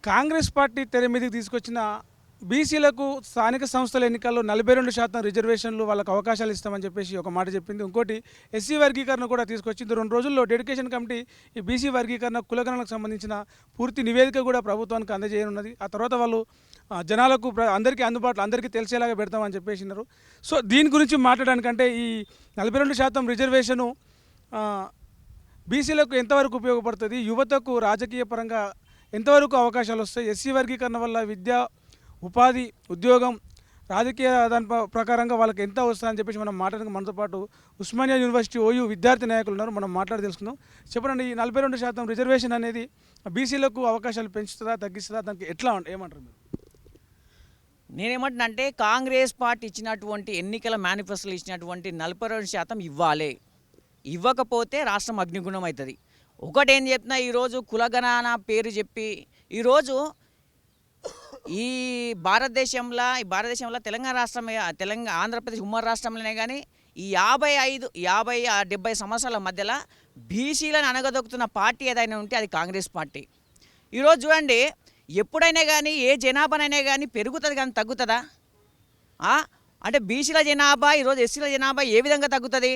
Congress party తెర మీదకి తీసుకొచ్చిన బీసీలకు స్థానిక సంస్థల ఎన్నికల్లో 42% రిజర్వేషన్లు వాళ్ళకు అవకాశాలు ఇస్తామని చెప్పేసి ఒక మాట చెప్పింది. ఇంకోటి ఎస్సీ వర్గీకరణ కూడా తీసుకొచ్చింది. 2 రోజుల్లో డెడికేషన్ కమిటీ ఈ బీసీ వర్గీకరణ కులగణనకు సంబంధించిన పూర్తి నివేదిక కూడా ప్రభుత్వానికి అందజేయనున్నది. ఆ తర్వాత వాళ్ళు జనాలకు అందరికీ అందుబాటులో అందరికీ తెలిసేలాగా పెడతామని చెప్పేసినారు. సో దీని గురించి మాట్లాడడానికంటే ఈ 42% రిజర్వేషను బీసీలకు ఎంతవరకు ఉపయోగపడుతుంది, యువతకు రాజకీయ పరంగా ఎంతవరకు అవకాశాలు వస్తాయి, ఎస్సీ వర్గీకరణ వల్ల విద్య, ఉపాధి, ఉద్యోగం, రాజకీయ దాని ప్రకారంగా వాళ్ళకి ఎంత వస్తుందని చెప్పేసి మనం మాట్లాడడానికి మనతో పాటు ఉస్మానియా యూనివర్సిటీ ఓయూ విద్యార్థి నాయకులు ఉన్నారు. మనం మాట్లాడి తెలుసుకుందాం. చెప్పండి, ఈ 42% రిజర్వేషన్ అనేది బీసీలకు అవకాశాలు పెంచుతుందా, తగ్గిస్తుందా, దానికి ఎట్లా ఏమంటారు మీరు? నేనేమంటున్నా అంటే కాంగ్రెస్ పార్టీ ఇచ్చినటువంటి ఎన్నికల మేనిఫెస్టోలో ఇచ్చినటువంటి 42% ఇవ్వాలి. ఇవ్వకపోతే రాష్ట్రం అగ్నిగుణం అవుతుంది. ఒకటేం చెప్తున్నా, ఈరోజు కులగణన పేరు చెప్పి ఈరోజు ఈ భారతదేశంలో తెలంగాణ రాష్ట్రమే, ఆంధ్రప్రదేశ్ ఉమ్మడి రాష్ట్రంలోనే కానీ ఈ 50-70 సంవత్సరాల మధ్యలో బీసీలను అనగదొక్కుతున్న పార్టీ ఏదైనా ఉంటే అది కాంగ్రెస్ పార్టీ. ఈరోజు చూడండి, ఎప్పుడైనా కానీ ఏ జనాభానైనా కానీ పెరుగుతుంది కానీ తగ్గుతుందా? అంటే బీసీల జనాభా ఈరోజు ఎస్సీల జనాభా ఏ విధంగా తగ్గుతుంది?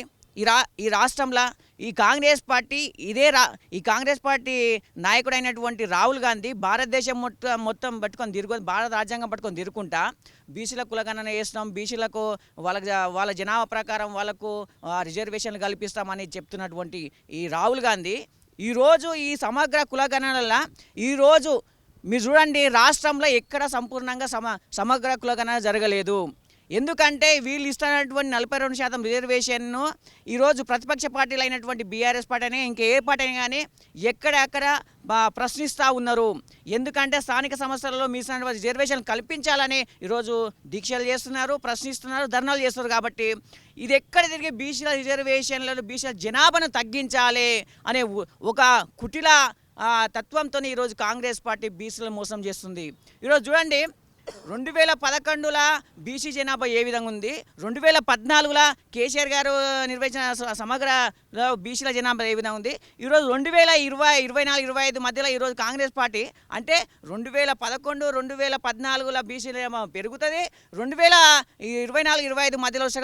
ఈ రాష్ట్రంలో ఈ కాంగ్రెస్ పార్టీ ఈ కాంగ్రెస్ పార్టీ నాయకుడైనటువంటి రాహుల్ గాంధీ భారతదేశం మొత్తం పట్టుకొని భారత రాజ్యాంగం పట్టుకొని తిరుగుకుంటా బీసీల కులగణన చేస్తున్నాం, బీసీలకు వాళ్ళ జనాభా ప్రకారం వాళ్ళకు రిజర్వేషన్లు కల్పిస్తామని చెప్తున్నటువంటి ఈ రాహుల్ గాంధీ ఈరోజు ఈ సమగ్ర కులగణనల ఈరోజు మీరు చూడండి, రాష్ట్రంలో ఎక్కడ సంపూర్ణంగా సమగ్ర కులగణన జరగలేదు. ఎందుకంటే వీళ్ళు ఇస్తున్నటువంటి 42% రిజర్వేషన్ను ఈరోజు ప్రతిపక్ష పార్టీలు అయినటువంటి బీఆర్ఎస్ పార్టీ అని ఇంకే పార్టీ అయినా కానీ ఎక్కడెక్కడ ప్రశ్నిస్తూ ఉన్నారు. ఎందుకంటే స్థానిక సంస్థలలో మీ రిజర్వేషన్ కల్పించాలని ఈరోజు దీక్షలు చేస్తున్నారు, ప్రశ్నిస్తున్నారు, ధర్నాలు చేస్తున్నారు. కాబట్టి ఇది ఎక్కడ తిరిగి బీసీల రిజర్వేషన్లను, బీసీల జనాభాను తగ్గించాలి అనే ఒక కుటిల తత్వంతో ఈరోజు కాంగ్రెస్ పార్టీ బీసీలను మోసం చేస్తుంది. ఈరోజు చూడండి, 2011లో బీసీ జనాభా ఏ విధంగా ఉంది, 2014లో కేసీఆర్ గారు నిర్వహించిన సమగ్ర బీసీల జనాభా ఏ విధంగా ఉంది, ఈరోజు 2024-25 మధ్యలో ఈరోజు కాంగ్రెస్ పార్టీ అంటే 2011-2014లో బీసీ జనాభా పెరుగుతుంది, 2024-25 మధ్యలో వచ్చే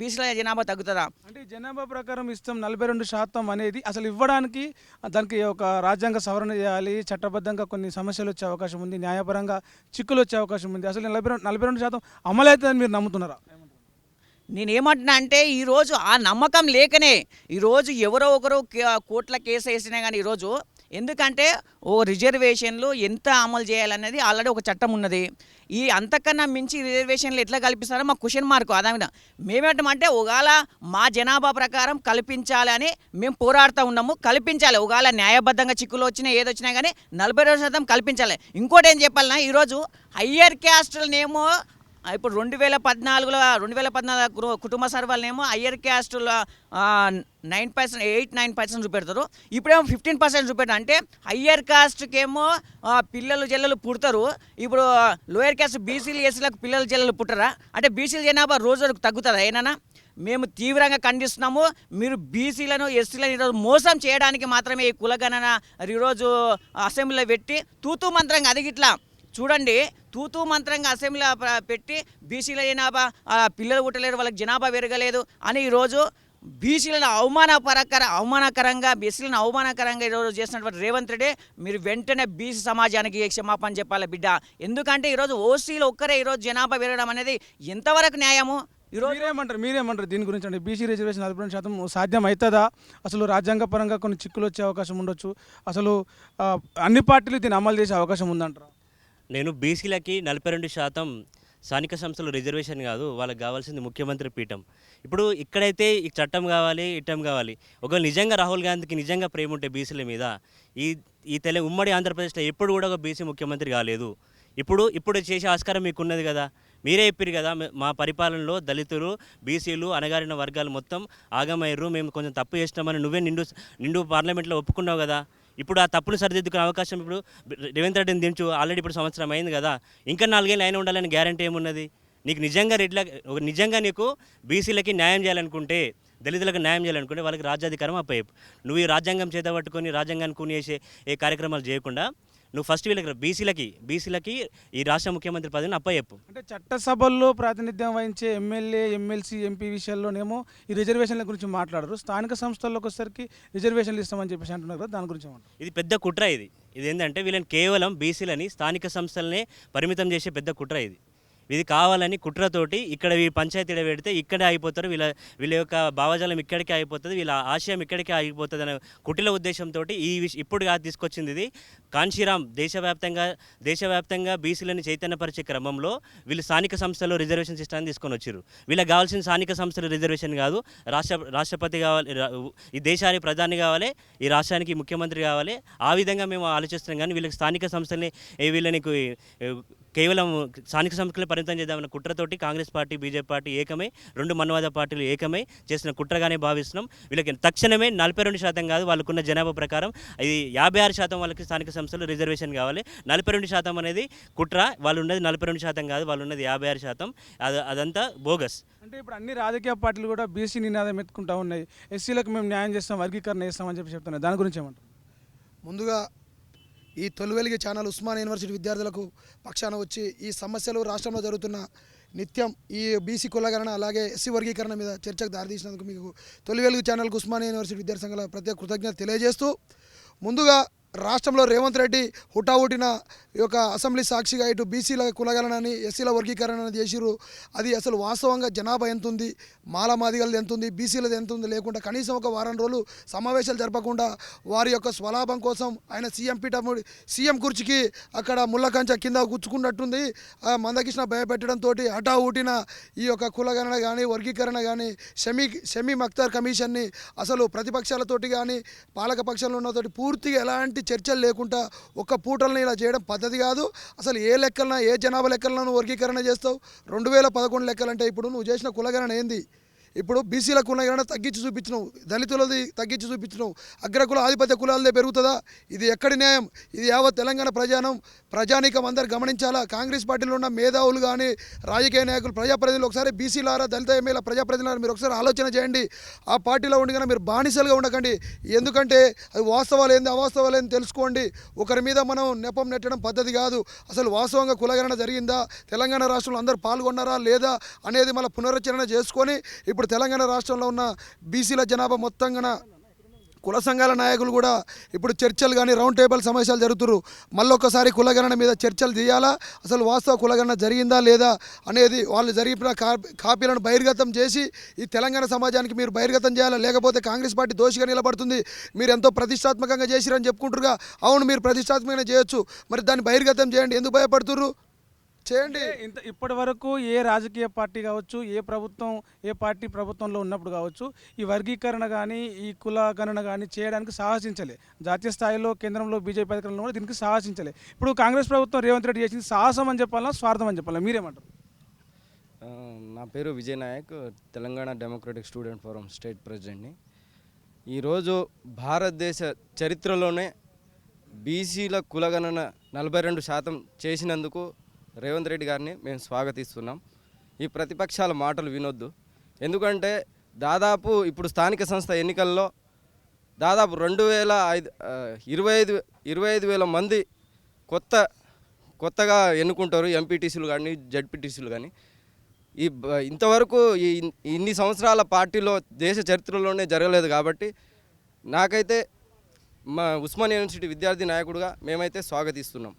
బీసీల జనాభా తగ్గుతుందా? అంటే జనాభా ప్రకారం ఇస్తాం 42% అనేది అసలు ఇవ్వడానికి దానికి ఒక రాజ్యాంగ సవరణ చేయాలి, చట్టబద్ధంగా కొన్ని సమస్యలు వచ్చే అవకాశం ఉంది, న్యాయపరంగా చిక్కులు వచ్చే అవకాశం ఉంది. అసలు 42% అమలు అవుతుందని మీరు నమ్ముతున్నారా? నేనేమంటున్నా అంటే ఈరోజు ఆ నమ్మకం లేకనే ఈరోజు ఎవరో ఒకరు కోర్టుల కేసు వేసినా కానీ ఈరోజు ఎందుకంటే రిజర్వేషన్లు ఎంత అమలు చేయాలనేది ఆల్రెడీ ఒక చట్టం ఉన్నది. ఈ అంతకన్నా మించి రిజర్వేషన్లు ఎట్లా కల్పిస్తారో మా క్వశ్చన్ మార్క్. అదే మేమేమంటే ఒకవేళ మా జనాభా ప్రకారం కల్పించాలి అని మేము పోరాడుతూ ఉన్నాము. కల్పించాలి, ఒకవేళ న్యాయబద్ధంగా చిక్కులు వచ్చినా ఏదొచ్చినా కానీ 42% కల్పించాలి. ఇంకోటి ఏం చెప్పాలన్నా, ఈరోజు హయ్యర్ క్యాస్టులనేమో ఇప్పుడు 2014 కుటుంబ సర్వేలనేమో హయ్యర్ క్యాస్టులో 8-9% చూపెడతారు, ఇప్పుడేమో 15% చూపెడతారు. అంటే హయ్యర్ కాస్ట్కేమో పిల్లలు జల్లలు పుడతారు, ఇప్పుడు లోయర్ క్యాస్ట్ బీసీలు ఎస్సీలకు పిల్లలు జల్లలు పుట్టరా? అంటే బీసీల జనాభా రోజుకు తగ్గుతుందా? ఏనా మేము తీవ్రంగా ఖండిస్తున్నాము. మీరు బీసీలను ఎస్సీలను ఈరోజు మోసం చేయడానికి మాత్రమే ఈ కులగణన ఈరోజు అసెంబ్లీలో పెట్టి తూతూ మంత్రంగా అదిగిట్లా చూడండి, తూతూ మంత్రంగా అసెంబ్లీలో పెట్టి బీసీల జనాభా పిల్లలు పుట్టలేరు, వాళ్ళకి జనాభా పెరగలేదు అని ఈరోజు బీసీలను అవమానకరంగా బీసీలను అవమానకరంగా ఈరోజు చేసినటువంటి రేవంత్ రెడ్డి మీరు వెంటనే బీసీ సమాజానికి క్షమాపణ చెప్పాలి బిడ్డ. ఎందుకంటే ఈరోజు ఓసీలు ఒక్కరే ఈరోజు జనాభా పెరగడం అనేది ఎంతవరకు న్యాయము? ఈరోజు మీరేమంటారు దీని గురించి? అంటే బీసీ రిజర్వేషన్ 42% సాధ్యం అవుతుందా? అసలు రాజ్యాంగ పరంగా కొన్ని చిక్కులు వచ్చే అవకాశం ఉండొచ్చు, అసలు అన్ని పార్టీలు దీన్ని అమలు చేసే అవకాశం ఉందంటారా? నేను బీసీలకి 42% స్థానిక సంస్థలు రిజర్వేషన్ కాదు, వాళ్ళకి కావాల్సింది ముఖ్యమంత్రి పీఠం. ఇప్పుడు ఇక్కడైతే ఈ చట్టం కావాలి, ఇట్టం కావాలి. ఒకవేళ నిజంగా రాహుల్ గాంధీకి నిజంగా ప్రేమ ఉంటే బీసీల మీద ఈ ఉమ్మడి ఆంధ్రప్రదేశ్లో ఎప్పుడు కూడా ఒక బీసీ ముఖ్యమంత్రి కాలేదు. ఇప్పుడు చేసే ఆస్కారం మీకున్నది కదా. మీరే చెప్పారు కదా, మా పరిపాలనలో దళితులు, బీసీలు, అణగారిన వర్గాలు మొత్తం ఆగమయ్యారు, మేము కొంచెం తప్పు చేసినామని నువ్వే నిండు పార్లమెంట్లో ఒప్పుకున్నావు కదా. ఇప్పుడు ఆ తప్పును సరిదిద్దుకునే అవకాశం ఇప్పుడు రేవంత్ రెడ్డిని దించు. ఆల్రెడీ ఇప్పుడు సంవత్సరం అయింది కదా, ఇంకా 4 ఏళ్ళు అయినా ఉండాలని గ్యారంటీ ఏమున్నది? నీకు నిజంగా నీకు బీసీలకి న్యాయం చేయాలనుకుంటే, దళితులకు న్యాయం చేయాలనుకుంటే వాళ్ళకి రాజ్యాధికారం అప్పయ్యపు. నువ్వు ఈ రాజ్యాంగం చేత పట్టుకొని రాజ్యాంగాన్ని కూనేసే ఏ కార్యక్రమాలు చేయకుండా నువ్వు ఫస్ట్ వీళ్ళకి బీసీలకి ఈ రాష్ట్ర ముఖ్యమంత్రి పదవిని అప్పచెప్పు. అంటే చట్టసభల్లో ప్రాతినిధ్యం వహించే ఎమ్మెల్యే ఎమ్మెల్సీ ఎంపీ విషయాల్లోనేమో ఈ రిజర్వేషన్ల గురించి మాట్లాడరు, స్థానిక సంస్థల్లోకి వచ్చేసరికి రిజర్వేషన్లు ఇస్తామని చెప్పేసి అంటున్నారు కదా, దాని గురించి ఏమంటారు? ఇది పెద్ద కుట్ర. ఇది ఏంటంటే వీళ్ళని కేవలం బీసీలని స్థానిక సంస్థలనే పరిమితం చేసే పెద్ద కుట్ర ఇది కావాలని కుట్రతోటి ఇక్కడ ఈ పంచాయతీలో పెడితే ఇక్కడే అయిపోతారు, వీళ్ళ యొక్క భావజాలం ఇక్కడికే అయిపోతుంది, వీళ్ళ ఆశయం ఇక్కడికే అయిపోతుంది అనే కుటిల ఉద్దేశంతో ఇప్పుడు కాదు తీసుకొచ్చింది ఇది. కాంశీరామ్ దేశవ్యాప్తంగా బీసీలని చైతన్యపరిచే క్రమంలో వీళ్ళు స్థానిక సంస్థలో రిజర్వేషన్ సిస్టాన్ని తీసుకొని వచ్చారు. వీళ్ళకి కావాల్సిన స్థానిక సంస్థల రిజర్వేషన్ కాదు, రాష్ట్రపతి కావాలి, ఈ దేశానికి ప్రధాని కావాలి, ఈ రాష్ట్రానికి ముఖ్యమంత్రి కావాలి. ఆ విధంగా మేము ఆలోచిస్తున్నాం. కానీ వీళ్ళకి స్థానిక సంస్థల్ని వీళ్ళని కేవలం స్థానిక సంస్థలే పరిమితం చేద్దామన్న కుట్రతోటి కాంగ్రెస్ పార్టీ బీజేపీ పార్టీ ఏకమై, రెండు మన్వాద పార్టీలు ఏకమై చేసిన కుట్రగానే భావిస్తున్నాం. వీళ్ళకి తక్షణమే 42% కాదు, వాళ్ళకున్న జనాభా ప్రకారం ఇది 56% వాళ్ళకి స్థానిక సంస్థలు రిజర్వేషన్ కావాలి. 42% అనేది కుట్ర. వాళ్ళు ఉన్నది 42% కాదు, వాళ్ళు ఉన్నది 56%. అదంతా బోగస్. అంటే ఇప్పుడు అన్ని రాజకీయ పార్టీలు కూడా బీసీ నినాదం ఎత్తుకుంటా ఉన్నాయి, ఎస్సీలకు మేము న్యాయం చేస్తాం, వర్గీకరణ చేస్తామని చెప్పి చెప్తున్నాయి. దాని గురించి ఏమంటారు? ముందుగా ఈ తొలివెలిగి ఛానల్ ఉస్మానియా యూనివర్సిటీ విద్యార్థులకు పక్షాన వచ్చి ఈ సమస్యలు రాష్ట్రంలో జరుగుతున్న నిత్యం ఈ బీసీ కులగణన అలాగే ఎస్సీ వర్గీకరణ మీద చర్చకు దారితీసినందుకు మీకు తొలివెలుగు ఛానల్కు ఉస్మానియా యూనివర్సిటీ విద్యార్థి సంఘాల ప్రత్యేక కృతజ్ఞత తెలియజేస్తూ, ముందుగా రాష్ట్రంలో రేవంత్ రెడ్డి హుటాహుటిన ఈ యొక్క అసెంబ్లీ సాక్షిగా ఇటు బీసీల కులగణనని ఎస్సీల వర్గీకరణ చేసిరు. అది అసలు వాస్తవంగా జనాభా ఎంత ఉంది, మాలమాదిగలది ఎంత ఉంది, బీసీలది ఎంత ఉంది లేకుండా కనీసం ఒక వారం రోజులు సమావేశాలు జరపకుండా వారి యొక్క స్వలాభం కోసం ఆయన సీఎం కుర్చీకి అక్కడ ముళ్ళకంచ కింద గుచ్చుకున్నట్టుంది. మందకృష్ణ భయపెట్టడంతో హఠాహుటిన ఈ యొక్క కులగణన కానీ వర్గీకరణ కానీ షమీ అఖ్తర్ కమిషన్ని అసలు ప్రతిపక్షాలతోటి కానీ పాలక పక్షంలో ఉన్నతోటి పూర్తిగా ఎలాంటి చర్చలు లేకుండా ఒక్క పూటల్ని ఇలా చేయడం పద్ధతి కాదు. అసలు ఏ లెక్కలన ఏ జనాభా లెక్కలను వర్గీకరణ చేస్తావు? 2011 లెక్కలంటే ఇప్పుడు నువ్వు చేసిన కులగణన ఏంది? ఇప్పుడు బీసీల కులగణన తగ్గించి చూపించినావు, దళితులది తగ్గించి చూపించినావు, అగ్రకుల ఆధిపత్య కులాలదే పెరుగుతుందా? ఇది ఎక్కడి న్యాయం? ఇది యావత్ తెలంగాణ ప్రజానీకం అందరు గమనించాలా. కాంగ్రెస్ పార్టీలో ఉన్న మేధావులు కానీ రాజకీయ నాయకులు ప్రజాప్రతినిధులు ఒకసారి బీసీలారా దళిత ఎమ్మెల్యే ప్రజాప్రతినిధులు మీరు ఒకసారి ఆలోచన చేయండి. ఆ పార్టీలో ఉండి కానీ మీరు బానిసలుగా ఉండకండి. ఎందుకంటే అది వాస్తవాలు ఏంది అవాస్తవాలు ఏంది తెలుసుకోండి. ఒకరి మీద మనం నెపం నెట్టడం పద్ధతి కాదు. అసలు వాస్తవంగా కులగణన జరిగిందా, తెలంగాణ రాష్ట్రంలో అందరూ పాల్గొన్నారా లేదా అనేది మళ్ళీ పునరుచ్చరణ చేసుకొని ఇప్పుడు తెలంగాణ రాష్ట్రంలో ఉన్న బీసీల జనాభా మొత్తంగా కుల సంఘాల నాయకులు కూడా ఇప్పుడు చర్చలు కానీ రౌండ్ టేబుల్ సమావేశాలు జరుగుతున్నారు. మళ్ళొకసారి కులగణన మీద చర్చలు చేయాలా, అసలు వాస్తవ కులగణన జరిగిందా లేదా అనేది వాళ్ళు జరిగిన కాపీలను బహిర్గతం చేసి ఈ తెలంగాణ సమాజానికి మీరు బహిర్గతం చేయాలా, లేకపోతే కాంగ్రెస్ పార్టీ దోషిగా నిలబడుతుంది. మీరు ఎంతో ప్రతిష్టాత్మకంగా చేసిరని చెప్పుకుంటారుగా, అవును మీరు ప్రతిష్టాత్మకంగా చేయొచ్చు, మరి దాన్ని బహిర్గతం చేయండి. ఎందుకు భయపడుతుర్రు? చేయండి. ఇప్పటి వరకు ఏ రాజకీయ పార్టీ కావచ్చు, ఏ పార్టీ ప్రభుత్వంలో ఉన్నప్పుడు కావచ్చు, ఈ వర్గీకరణ కానీ ఈ కులగణన కానీ చేయడానికి సాహసించలే. జాతీయ స్థాయిలో కేంద్రంలో బీజేపీ అధికారంలో కూడా దీనికి సాహసించలే. ఇప్పుడు కాంగ్రెస్ ప్రభుత్వం రేవంత్ రెడ్డి చేసింది సాహసం అని చెప్పాలా, స్వార్థం అని చెప్పాలా, మీరేమంటారు? నా పేరు Vijay Nayak, Telangana Democratic Student Forum state ప్రెసిడెంట్ని. ఈరోజు భారతదేశ చరిత్రలోనే బీసీల కులగణన 42% చేసినందుకు రేవంత్ రెడ్డి గారిని మేము స్వాగతిస్తున్నాం. ఈ ప్రతిపక్షాల మాటలు వినొద్దు. ఎందుకంటే దాదాపు ఇప్పుడు స్థానిక సంస్థ ఎన్నికల్లో దాదాపు 25,000 మంది కొత్తగా ఎన్నుకుంటారు, ఎంపీటీసీలు కానీ జడ్పీటీసీలు కానీ. ఇంతవరకు ఇన్ని సంవత్సరాల పార్టీలో దేశ చరిత్రలోనే జరగలేదు. కాబట్టి నాకైతే మా ఉస్మానియా యూనివర్సిటీ విద్యార్థి నాయకుడిగా మేమైతే స్వాగతిస్తున్నాం.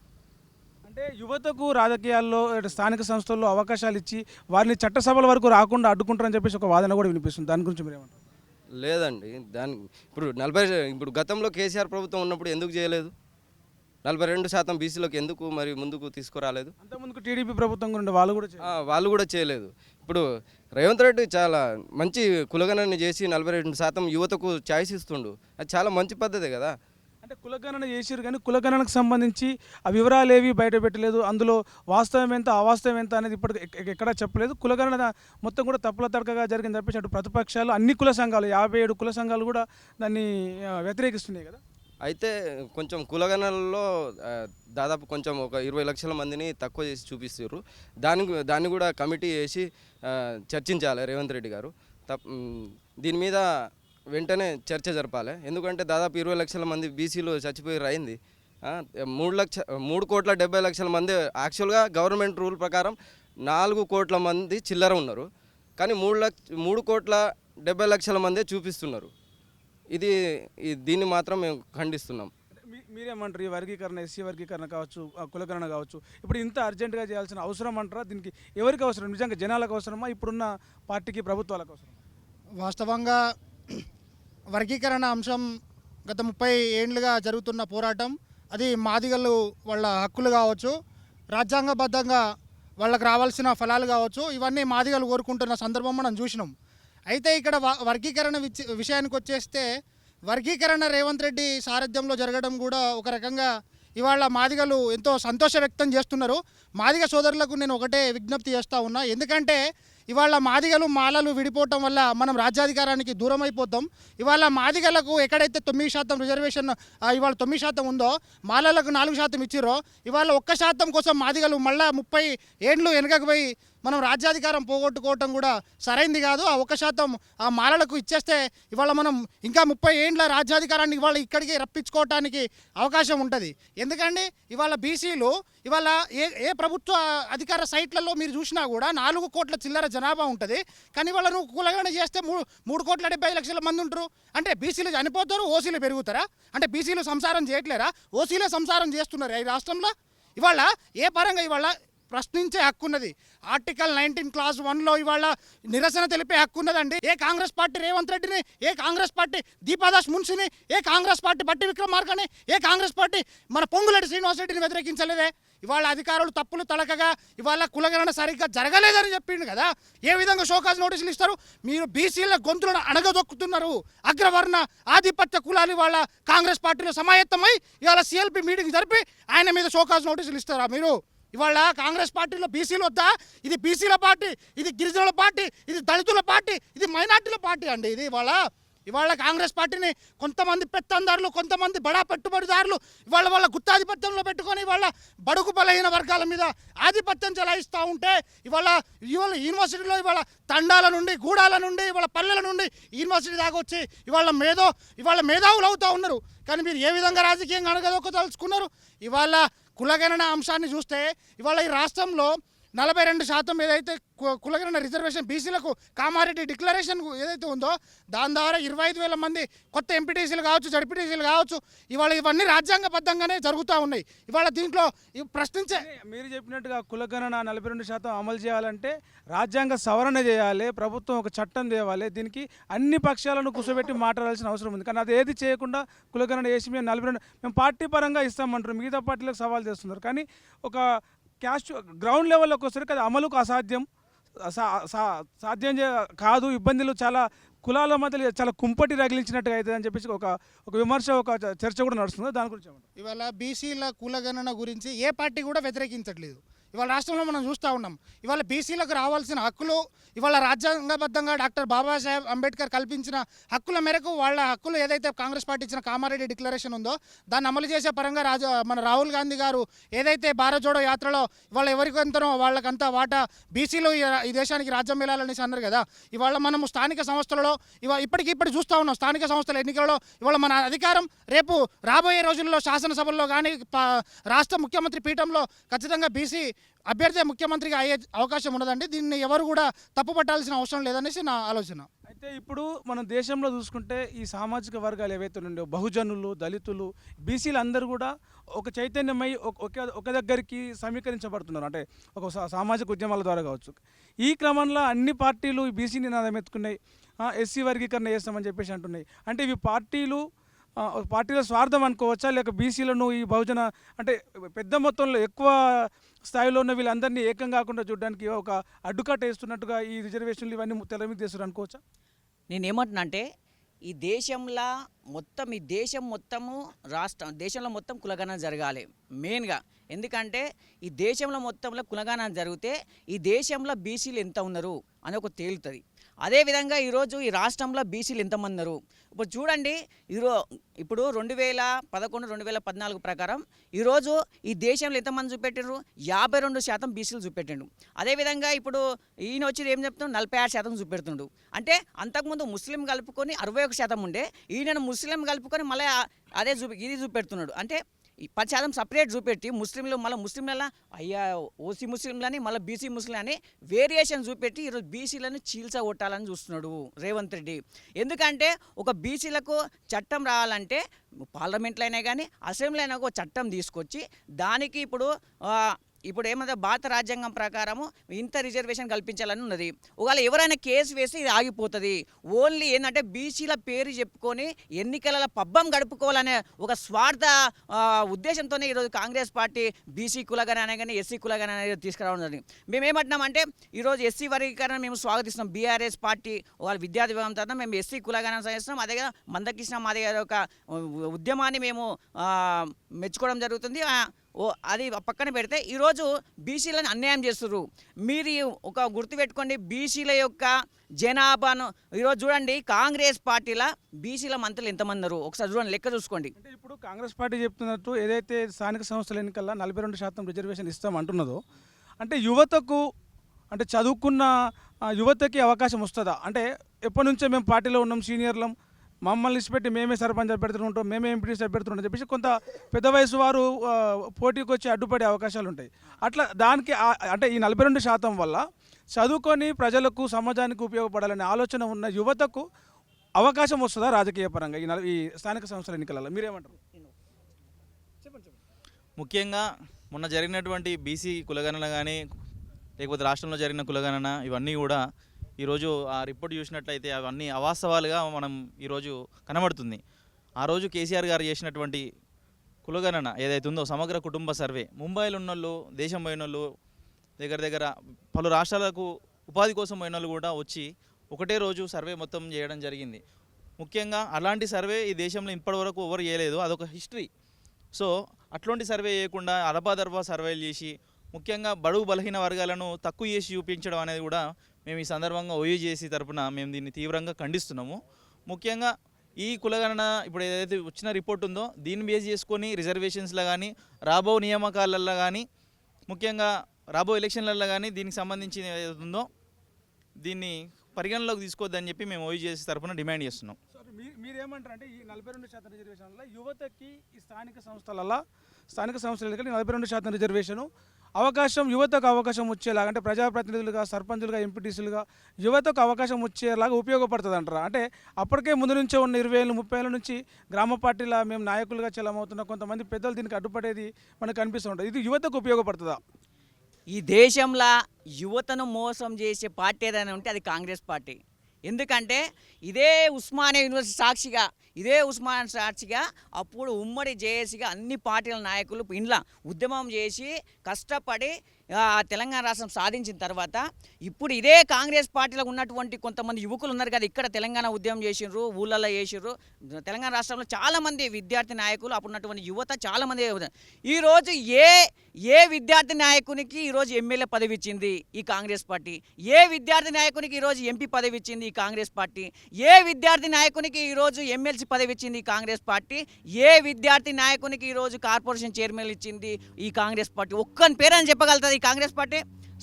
అంటే యువతకు రాజకీయాల్లో స్థానిక సంస్థల్లో అవకాశాలు ఇచ్చి వారిని చట్టసభల వరకు రాకుండా అడ్డుకుంటారని చెప్పేసి ఒక వాదన కూడా వినిపిస్తుంది. దాని గురించి మీరేమంటారు? లేదండి, ఇప్పుడు గతంలో కేసీఆర్ ప్రభుత్వం ఉన్నప్పుడు ఎందుకు చేయలేదు? 42% బీసీలోకి ఎందుకు మరి ముందుకు తీసుకురాలేదు? అంతకుముందుకు టీడీపీ ప్రభుత్వం కూడా వాళ్ళు కూడా చేయలేదు. ఇప్పుడు రేవంత్ రెడ్డి చాలా మంచి కులగణన చేసి 42% యువతకు ఛాయిస్ ఇస్తుండు. అది చాలా మంచి పద్ధతే కదా. అంటే కులగణన చేసారు కానీ కులగణనకు సంబంధించి ఆ వివరాలు ఏవి బయట పెట్టలేదు. అందులో వాస్తవం ఎంత అవాస్తవం ఎంత అనేది ఇప్పటికి ఎక్కడా చెప్పలేదు. కులగణన మొత్తం కూడా తప్పుల తడకగా జరిగింది తప్పించి అటు ప్రతిపక్షాలు అన్ని కుల సంఘాలు 57 కుల సంఘాలు కూడా దాన్ని వ్యతిరేకిస్తున్నాయి కదా. అయితే కొంచెం కులగణనలో దాదాపు కొంచెం ఒక 20 లక్షల మందిని తక్కువ చేసి చూపిస్తారు. దాన్ని కూడా కమిటీ వేసి చర్చించాలి రేవంత్ రెడ్డి గారు. దీని మీద వెంటనే చర్చ జరపాలి. ఎందుకంటే దాదాపు 20 లక్షల మంది బీసీలు చచ్చిపోయి అయింది. 3,70,00,000 మంది యాక్చువల్గా గవర్నమెంట్ రూల్ ప్రకారం 4 కోట్ల మంది చిల్లర ఉన్నారు, కానీ 3,70,00,000 మందే చూపిస్తున్నారు. దీన్ని మాత్రం మేము ఖండిస్తున్నాం. మీరేమంటారు? ఈ వర్గీకరణ, ఎస్సీ వర్గీకరణ కావచ్చు, కులకరణ కావచ్చు, ఇప్పుడు ఇంత అర్జెంటుగా చేయాల్సిన అవసరం అంటారా? దీనికి ఎవరికి అవసరం? నిజంగా జనాలకు అవసరమా, ఇప్పుడున్న పార్టీకి ప్రభుత్వాలకు అవసరమా? వాస్తవంగా వర్గీకరణ అంశం గత 30 ఏండ్లుగా జరుగుతున్న పోరాటం. అది మాదిగలు వాళ్ళ హక్కులు కావచ్చు, రాజ్యాంగబద్ధంగా వాళ్ళకి రావాల్సిన ఫలాలు కావచ్చు, ఇవన్నీ మాదిగలు కోరుకుంటున్న సందర్భం మనం చూసినాం. అయితే ఇక్కడ వర్గీకరణ విషయానికి వచ్చేస్తే, వర్గీకరణ రేవంత్ రెడ్డి సారథ్యంలో జరగడం కూడా ఒక రకంగా ఇవాళ మాదిగలు ఎంతో సంతోష వ్యక్తం చేస్తున్నారు. మాదిగ సోదరులకు నేను ఒకటే విజ్ఞప్తి చేస్తూ ఉన్నా, ఎందుకంటే ఇవాళ మాదిగలు మాలలు విడిపోవటం వల్ల మనం రాజ్యాధికారానికి దూరం అయిపోతాం. ఇవాళ మాదిగలకు ఎక్కడైతే 9% రిజర్వేషన్ ఇవాళ 9% ఉందో, మాలలకు 4% ఇచ్చిరో, ఇవాళ 1% కోసం మాదిగలు మళ్ళీ 30 ఏండ్లు వెనకకు పోయి మనం రాజ్యాధికారం పోగొట్టుకోవటం కూడా సరైంది కాదు. ఆ 1% ఆ మాలలకు ఇచ్చేస్తే ఇవాళ మనం ఇంకా 30 ఏండ్ల రాజ్యాధికారాన్ని ఇవాళ ఇక్కడికి రప్పించుకోవటానికి అవకాశం ఉంటుంది. ఎందుకంటే ఇవాళ బీసీలు ఇవాళ ఏ ప్రభుత్వ అధికార సైట్లలో మీరు చూసినా కూడా 4 కోట్ల చిల్లర జనాభా ఉంటుంది, కానీ ఇవాళ నువ్వు కులగణన చేస్తే 3,70,00,000 మంది ఉంటారు. అంటే బీసీలు చనిపోతారు, ఓసీలు పెరుగుతారా? అంటే బీసీలు సంసారం చేయట్లేరా? ఓసీలే సంసారం చేస్తున్నారు ఈ రాష్ట్రంలో. ఇవాళ ఏ పరంగా ఇవాళ ప్రశ్నించే హక్కు ఉన్నది. ఆర్టికల్ 19 క్లాస్ 1లో ఇవాళ నిరసన తెలిపే హక్కు ఉన్నదండి. ఏ కాంగ్రెస్ పార్టీ రేవంత్ రెడ్డిని, ఏ కాంగ్రెస్ పార్టీ దీపాదాస్ మున్సిని, ఏ కాంగ్రెస్ పార్టీ బట్టి విక్రమార్కని, ఏ కాంగ్రెస్ పార్టీ మన పొంగులేటి శ్రీనివాస్ రెడ్డిని వ్యతిరేకించలేదే? ఇవాళ అధికారులు తప్పులు తలకగా ఇవాళ కులగణన సరిగ్గా జరగలేదని చెప్పిండు కదా. ఏ విధంగా షోకాజ్ నోటీసులు ఇస్తారు? మీరు బీసీల గొంతులను అణగదొక్కుతున్నారు. అగ్రవర్ణ ఆధిపత్య కులాలు ఇవాళ కాంగ్రెస్ పార్టీలో సమాయత్తమై ఇవాళ సిఎల్పి మీటింగ్ జరిపి ఆయన మీద షోకాజ్ నోటీసులు ఇస్తారా మీరు? ఇవాళ కాంగ్రెస్ పార్టీలో బీసీలు వద్దా? ఇది బీసీల పార్టీ, ఇది గిరిజనుల పార్టీ, ఇది దళితుల పార్టీ, ఇది మైనార్టీల పార్టీ అండి. ఇది ఇవాళ కాంగ్రెస్ పార్టీని కొంతమంది పెత్తందారులు, కొంతమంది బడా పెట్టుబడిదారులు వాళ్ళ గుత్తాధిపత్యంలో పెట్టుకొని ఇవాళ బడుగు బలహీన వర్గాల మీద ఆధిపత్యం చెలాయిస్తూ ఉంటే ఇవాళ యూనివర్సిటీలో ఇవాళ తండాల నుండి, గూడాల నుండి, ఇవాళ పల్లెల నుండి యూనివర్సిటీ దాకా వచ్చి ఇవాళ మేధావులు అవుతూ ఉన్నారు. కానీ మీరు ఏ విధంగా రాజకీయంగా అణగదొక్కదలుచుకున్నారు? ఇవాళ కులగణన అంశాన్ని చూస్తే ఇవాళ ఈ రాష్ట్రంలో 42% ఏదైతే కులగణన రిజర్వేషన్ బీసీలకు కామారెడ్డి డిక్లరేషన్ ఏదైతే ఉందో, దాని ద్వారా 25,000 మంది కొత్త ఎంపీటీసీలు కావచ్చు, జడ్పీటీసీలు కావచ్చు, ఇవాళ ఇవన్నీ రాజ్యాంగబద్ధంగానే జరుగుతూ ఉన్నాయి. ఇవాళ దీంట్లో ప్రశ్నించే మీరు చెప్పినట్టుగా కులగణన 42% అమలు చేయాలంటే రాజ్యాంగ సవరణ చేయాలి, ప్రభుత్వం ఒక చట్టం తేవాలి, దీనికి అన్ని పక్షాలను కూర్చోబెట్టి మాట్లాడాల్సిన అవసరం ఉంది. కానీ అది ఏది చేయకుండా కులగణన చేసి మేము పార్టీ పరంగా ఇస్తామంటారు, మిగతా పార్టీలకు సవాల్ చేస్తున్నారు. కానీ ఒక క్యాష్ గ్రౌండ్ లెవెల్లోకి వచ్చేసరికి అది అమలుకు అసాధ్యం, సాధ్యం కాదు. ఇబ్బందులు చాలా కులాల మధ్య చాలా కుంపటి రగిలించినట్టుగా అవుతుంది అని చెప్పేసి ఒక విమర్శ, ఒక చర్చ కూడా నడుస్తుంది. దాని గురించి ఇవాళ బీసీల కులగణన గురించి ఏ పార్టీ కూడా వ్యతిరేకించట్లేదు. ఇవాళ రాష్ట్రంలో మనం చూస్తూ ఉన్నాం. ఇవాళ బీసీలకు రావాల్సిన హక్కులు ఇవాళ రాజ్యాంగబద్ధంగా డాక్టర్ బాబాసాహెబ్ అంబేద్కర్ కల్పించిన హక్కుల మేరకు వాళ్ళ హక్కులు ఏదైతే కాంగ్రెస్ పార్టీ ఇచ్చిన కామారెడ్డి డిక్లరేషన్ ఉందో దాన్ని అమలు చేసే పరంగా మన రాహుల్ గాంధీ గారు ఏదైతే భారత్ జోడో యాత్రలో ఇవాళ ఎవరికంతనో వాళ్ళకంతా వాటా బీసీలు ఈ దేశానికి రాజ్యం వెళ్ళాలనేసి అన్నారు కదా. ఇవాళ మనము స్థానిక సంస్థలలో ఇప్పటికిప్పుడు చూస్తూ ఉన్నాం. స్థానిక సంస్థల ఎన్నికలలో ఇవాళ మన అధికారం రేపు రాబోయే రోజుల్లో శాసనసభల్లో కానీ రాష్ట్ర ముఖ్యమంత్రి పీఠంలో ఖచ్చితంగా బీసీ అభ్యర్థి ముఖ్యమంత్రిగా అయ్యే అవకాశం ఉన్నదండి. దీన్ని ఎవరు కూడా తప్పుపట్టాల్సిన అవసరం లేదనేసి నా ఆలోచన. అయితే ఇప్పుడు మన దేశంలో చూసుకుంటే ఈ సామాజిక వర్గాలు ఏవైతే ఉన్నాయో, బహుజనులు, దళితులు, బీసీలు అందరూ కూడా ఒక చైతన్యమై ఒక దగ్గరికి సమీకరించబడుతున్నారు. అంటే ఒక సామాజిక ఉద్యమాల ద్వారా కావచ్చు. ఈ క్రమంలో అన్ని పార్టీలు ఈ బీసీ నినాదం ఎత్తుకున్నాయి, ఎస్సీ వర్గీకరణ చేస్తామని చెప్పేసి అంటున్నాయి. అంటే ఇవి పార్టీల స్వార్థం అనుకోవచ్చా, లేక బీసీలను ఈ బహుజన అంటే పెద్ద మొత్తంలో ఎక్కువ స్థాయిలో ఉన్న వీళ్ళందరినీ ఏకం కాకుండా చూడడానికి ఒక అడ్డుకట్ట వేస్తున్నట్టుగా ఈ రిజర్వేషన్లు ఇవన్నీ తెర మీద చేస్తారు అనుకోవచ్చా? నేనేమంటున్నా అంటే ఈ దేశంలో మొత్తం కులగణన జరగాలి మెయిన్గా. ఎందుకంటే ఈ దేశంలో మొత్తంలో కులగణన జరిగితే ఈ దేశంలో బీసీలు ఎంత ఉన్నారు అని ఒక తేలుతుంది. అదేవిధంగా ఈరోజు ఈ రాష్ట్రంలో బీసీలు ఎంతమంది ఉన్నారు ఇప్పుడు చూడండి. ఇప్పుడు 2011-2014 ప్రకారం ఈరోజు ఈ దేశంలో ఎంతమంది చూపెట్టారు? 52% బీసీలు చూపెట్టిండు. అదేవిధంగా ఇప్పుడు ఈయన వచ్చి ఏం చెప్తున్నాడు? 46% చూపెడుతుండు. అంటే అంతకుముందు ముస్లిం కలుపుకొని 61% ఉండే, ఈయన ముస్లిం కలుపుకొని మళ్ళీ ఇది చూపెడుతున్నాడు. అంటే ఈ 10% సపరేట్ చూపెట్టి ముస్లింలు మళ్ళీ ముస్లింల అయ్యా ఓసీ ముస్లింలని మళ్ళీ బీసీ ముస్లింలని వేరియేషన్ చూపెట్టి ఈరోజు బీసీలను చీల్చ కొట్టాలని చూస్తున్నాడు రేవంత్ రెడ్డి. ఎందుకంటే ఒక బీసీలకు చట్టం రావాలంటే పార్లమెంట్లో అయినా కానీ అసెంబ్లీ అయినా ఒక చట్టం తీసుకొచ్చి దానికి ఇప్పుడు ఏమంటే భారత రాజ్యాంగం ప్రకారము ఇంత రిజర్వేషన్ కల్పించాలని ఉన్నది. ఒకవేళ ఎవరైనా కేసు వేస్తే ఇది ఆగిపోతుంది. ఓన్లీ ఏంటంటే బీసీల పేరు చెప్పుకొని ఎన్నికల పబ్బం గడుపుకోవాలనే ఒక స్వార్థ ఉద్దేశంతోనే ఈరోజు కాంగ్రెస్ పార్టీ బీసీ కులగణన కానీ ఎస్సీ కులగణన అనేది తీసుకురావడం. మేము ఏమంటున్నామంటే ఈరోజు ఎస్సీ వర్గీకరణ మేము స్వాగతిస్తున్నాం. బీఆర్ఎస్ పార్టీ వాళ్ళ విద్యార్థి విభాగం తరఫున మేము ఎస్సీ కులగణన చేస్తున్నాం. అదే మందకృష్ణ మాదిగ యొక్క ఉద్యమాన్ని మేము మెచ్చుకోవడం జరుగుతుంది. అది పక్కన పెడితే ఈరోజు బీసీలను అన్యాయం చేస్తున్నారు. మీరు ఒక గుర్తుపెట్టుకోండి, బీసీల యొక్క జనాభాను ఈరోజు చూడండి, కాంగ్రెస్ పార్టీలో బీసీల మంత్రులు ఎంతమంది ఉన్నారు ఒకసారి చూడండి, లెక్క చూసుకోండి. అంటే ఇప్పుడు కాంగ్రెస్ పార్టీ చెప్తున్నట్టు ఏదైతే స్థానిక సంస్థల ఎన్నికల్లో 42% రిజర్వేషన్ ఇస్తాం అంటున్నదో, అంటే యువతకు అంటే చదువుకున్న యువతకి అవకాశం వస్తుందా? అంటే ఎప్పటి నుంచో మేము పార్టీలో ఉన్నాం, సీనియర్లం, మమ్మల్ని ఇచ్చిపెట్టి మేమే సర్పంచ్ అభ్యర్థులుంటాం, మేమే ఎంపీ అభ్యర్థులుంటాం చెప్పేసి కొంత పెద్ద వయసు వారు పోటీకి వచ్చి అడ్డుపడే అవకాశాలు ఉంటాయి. అట్లా దానికి అంటే ఈ 42% వల్ల చదువుకొని ప్రజలకు సమాజానికి ఉపయోగపడాలనే ఆలోచన ఉన్న యువతకు అవకాశం వస్తుందా రాజకీయ పరంగా ఈ స్థానిక సంస్థల ఎన్నికలలో? మీరేమంటారు? ముఖ్యంగా మొన్న జరిగినటువంటి బీసీ కులగణన కానీ లేకపోతే రాష్ట్రంలో జరిగిన కులగణన ఇవన్నీ కూడా ఈరోజు ఆ రిపోర్ట్ చూసినట్లయితే అవన్నీ అవాస్తవాలుగా మనం ఈరోజు కనబడుతుంది. ఆ రోజు కేసీఆర్ గారు చేసినటువంటి కులగణన ఏదైతే ఉందో సమగ్ర కుటుంబ సర్వే, ముంబైలో ఉన్నోళ్ళు, దేశం పోయినోళ్ళు, దగ్గర పలు రాష్ట్రాలకు ఉపాధి కోసం పోయినోళ్ళు కూడా వచ్చి ఒకటే రోజు సర్వే మొత్తం చేయడం జరిగింది. ముఖ్యంగా అలాంటి సర్వే ఈ దేశంలో ఇప్పటివరకు ఎవరు చేయలేదు, అదొక హిస్టరీ. సో అట్లాంటి సర్వే చేయకుండా అదపాదర్పా సర్వేలు చేసి ముఖ్యంగా బడుగు బలహీన వర్గాలను తక్కువ చేసి చూపించడం అనేది కూడా మేము ఈ సందర్భంగా ఓయూజేసీ తరపున మేము దీన్ని తీవ్రంగా ఖండిస్తున్నాము. ముఖ్యంగా ఈ కులగణన ఇప్పుడు ఏదైతే వచ్చిన రిపోర్ట్ ఉందో దీన్ని బేస్ చేసుకొని రిజర్వేషన్స్లో కానీ రాబో నియామకాలలో కానీ ముఖ్యంగా రాబో ఎలక్షన్లలో కానీ దీనికి సంబంధించి ఏదైతే ఉందో దీన్ని పరిగణలోకి తీసుకోవద్దని చెప్పి మేము ఓయూజేసీ తరపున డిమాండ్ చేస్తున్నాం. మీరేమంటారు అంటే ఈ 42% రిజర్వేషన్లో యువతకి ఈ స్థానిక సంస్థల 42% రిజర్వేషను అవకాశం యువతకు అవకాశం వచ్చేలాగా, అంటే ప్రజాప్రతినిధులుగా, సర్పంచులుగా, ఎంపీటీసీలుగా యువతకు అవకాశం వచ్చేలాగా ఉపయోగపడుతుంది అంటారా? అంటే అప్పటికే ముందు నుంచే ఉన్న 20 ఏళ్ళు 30 ఏళ్ళ నుంచి గ్రామ పార్టీల మేము నాయకులుగా చలమవుతున్న కొంతమంది పెద్దలు దీనికి అడ్డుపడేది మనకు కనిపిస్తూ ఉంటుంది. ఇది యువతకు ఉపయోగపడుతుందా? ఈ దేశంలో యువతను మోసం చేసే పార్టీ ఏదైనా ఉంటే అది కాంగ్రెస్ పార్టీ. ఎందుకంటే ఇదే ఉస్మానియా యూనివర్సిటీ సాక్షిగా అప్పుడు ఉమ్మడి జేఏసీగా అన్ని పార్టీల నాయకులు ఇంట్లో ఉద్యమం చేసి కష్టపడి తెలంగాణ రాష్ట్రం సాధించిన తర్వాత ఇప్పుడు ఇదే కాంగ్రెస్ పార్టీలో ఉన్నటువంటి కొంతమంది యువకులు ఉన్నారు కదా, ఇక్కడ తెలంగాణ ఉద్యమం చేసిర్రు, ఊళ్ళల్లో చేసిర్రు. తెలంగాణ రాష్ట్రంలో చాలామంది విద్యార్థి నాయకులు అప్పుడు ఉన్నటువంటి యువత చాలామంది. ఈరోజు ఏ విద్యార్థి నాయకునికి ఈరోజు ఎమ్మెల్యే పదవి ఇచ్చింది ఈ కాంగ్రెస్ పార్టీ? ఏ విద్యార్థి నాయకునికి ఈరోజు ఎంపీ పదవి ఇచ్చింది ఈ కాంగ్రెస్ పార్టీ? ఏ విద్యార్థి నాయకునికి ఈరోజు ఎమ్మెల్సీ పదవి ఇచ్చింది ఈ కాంగ్రెస్ పార్టీ? ఏ విద్యార్థి నాయకునికి ఈరోజు కార్పొరేషన్ చైర్మన్ ఇచ్చింది ఈ కాంగ్రెస్ పార్టీ? ఒక్కని పేరని చెప్పగలుగుతుంది ఈ కాంగ్రెస్ పార్టీ?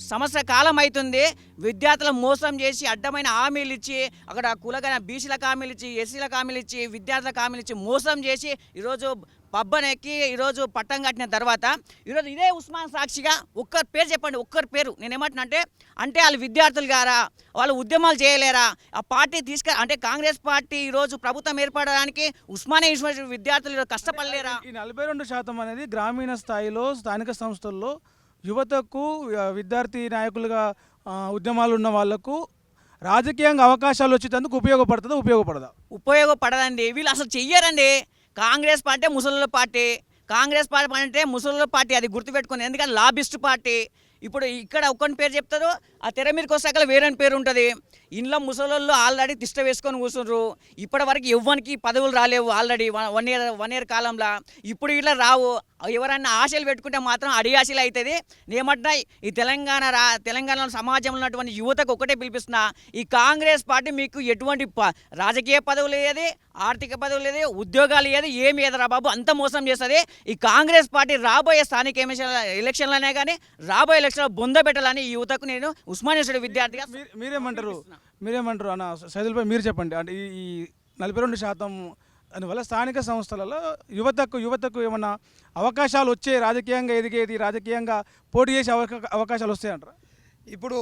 సంవత్సర కాలం అవుతుంది విద్యార్థులను మోసం చేసి అడ్డమైన హామీలు ఇచ్చి అక్కడ కులగన బీసీలకు హామీలు ఇచ్చి, ఎస్సీలకు హామీలు ఇచ్చి, విద్యార్థులకు హామీలు ఇచ్చి మోసం చేసి ఈరోజు పబ్బనెక్కి ఈరోజు పట్టం కట్టిన తర్వాత ఈరోజు ఇదే ఉస్మాన్ సాక్షిగా ఒక్కరి పేరు చెప్పండి, ఒక్కరి పేరు. నేను ఏమంటున్నా అంటే వాళ్ళు విద్యార్థులు గారా, వాళ్ళు ఉద్యమాలు చేయలేరా? ఆ పార్టీ అంటే కాంగ్రెస్ పార్టీ ఈరోజు ప్రభుత్వం ఏర్పడడానికి ఉస్మానియా యూనివర్సిటీ విద్యార్థులు కష్టపడలేరా? ఈ 42% అనేది గ్రామీణ స్థాయిలో స్థానిక సంస్థల్లో యువతకు, విద్యార్థి నాయకులుగా ఉద్యమాలు ఉన్న వాళ్లకు రాజకీయంగా అవకాశాలు వచ్చేందుకు ఉపయోగపడదా? ఉపయోగపడదండి. వీళ్ళు అసలు చెయ్యరండి. కాంగ్రెస్ పార్టీ ముసలిల పార్టీ, అంటే ముసలిల పార్టీ, అది గుర్తుపెట్టుకుని. ఎందుకంటే లాబిస్ట్ పార్టీ. ఇప్పుడు ఇక్కడ ఒక్కని పేరు చెప్తారు, ఆ తెర మీదకి వస్తాక వేరే పేరు ఉంటుంది. ఇంట్లో ముసలోళ్ళు ఆల్రెడీ తిష్ట వేసుకొని కూర్చుండ్రు. ఇప్పటి వరకు ఎవ్వరికి పదవులు రాలేవు ఆల్రెడీ వన్ ఇయర్ కాలంలో. ఇప్పుడు ఇట్లా రావు. ఎవరన్నా ఆశలు పెట్టుకుంటే మాత్రం అడియాశలు అవుతుంది. నేమంటున్నా ఈ తెలంగాణ సమాజంలో ఉన్నటువంటి యువతకు ఒకటే పిలిపిస్తున్నా, ఈ కాంగ్రెస్ పార్టీ మీకు ఎటువంటి రాజకీయ పదవులు ఏది, ఆర్థిక పదవులు ఏది, ఉద్యోగాలు ఏది, ఏమి ఏదరా బాబు, అంత మోసం చేస్తుంది. ఈ కాంగ్రెస్ పార్టీ రాబోయే స్థానిక ఎలక్షన్లనే కానీ రాబోయే ఎలక్షన్లో బొంద పెట్టాలని ఈ యువతకు నేను ఉస్మానియా విద్యార్థిగా మీరేమంటారు అన్న సైదుల్ భాయ్? మీరు చెప్పండి. అంటే ఈ 42% దానివల్ల స్థానిక సంస్థలలో యువతకు ఏమన్నా అవకాశాలు వచ్చే, రాజకీయంగా ఎదిగేది, రాజకీయంగా పోటీ చేసే అవకాశాలు వస్తాయంటారా? ఇప్పుడు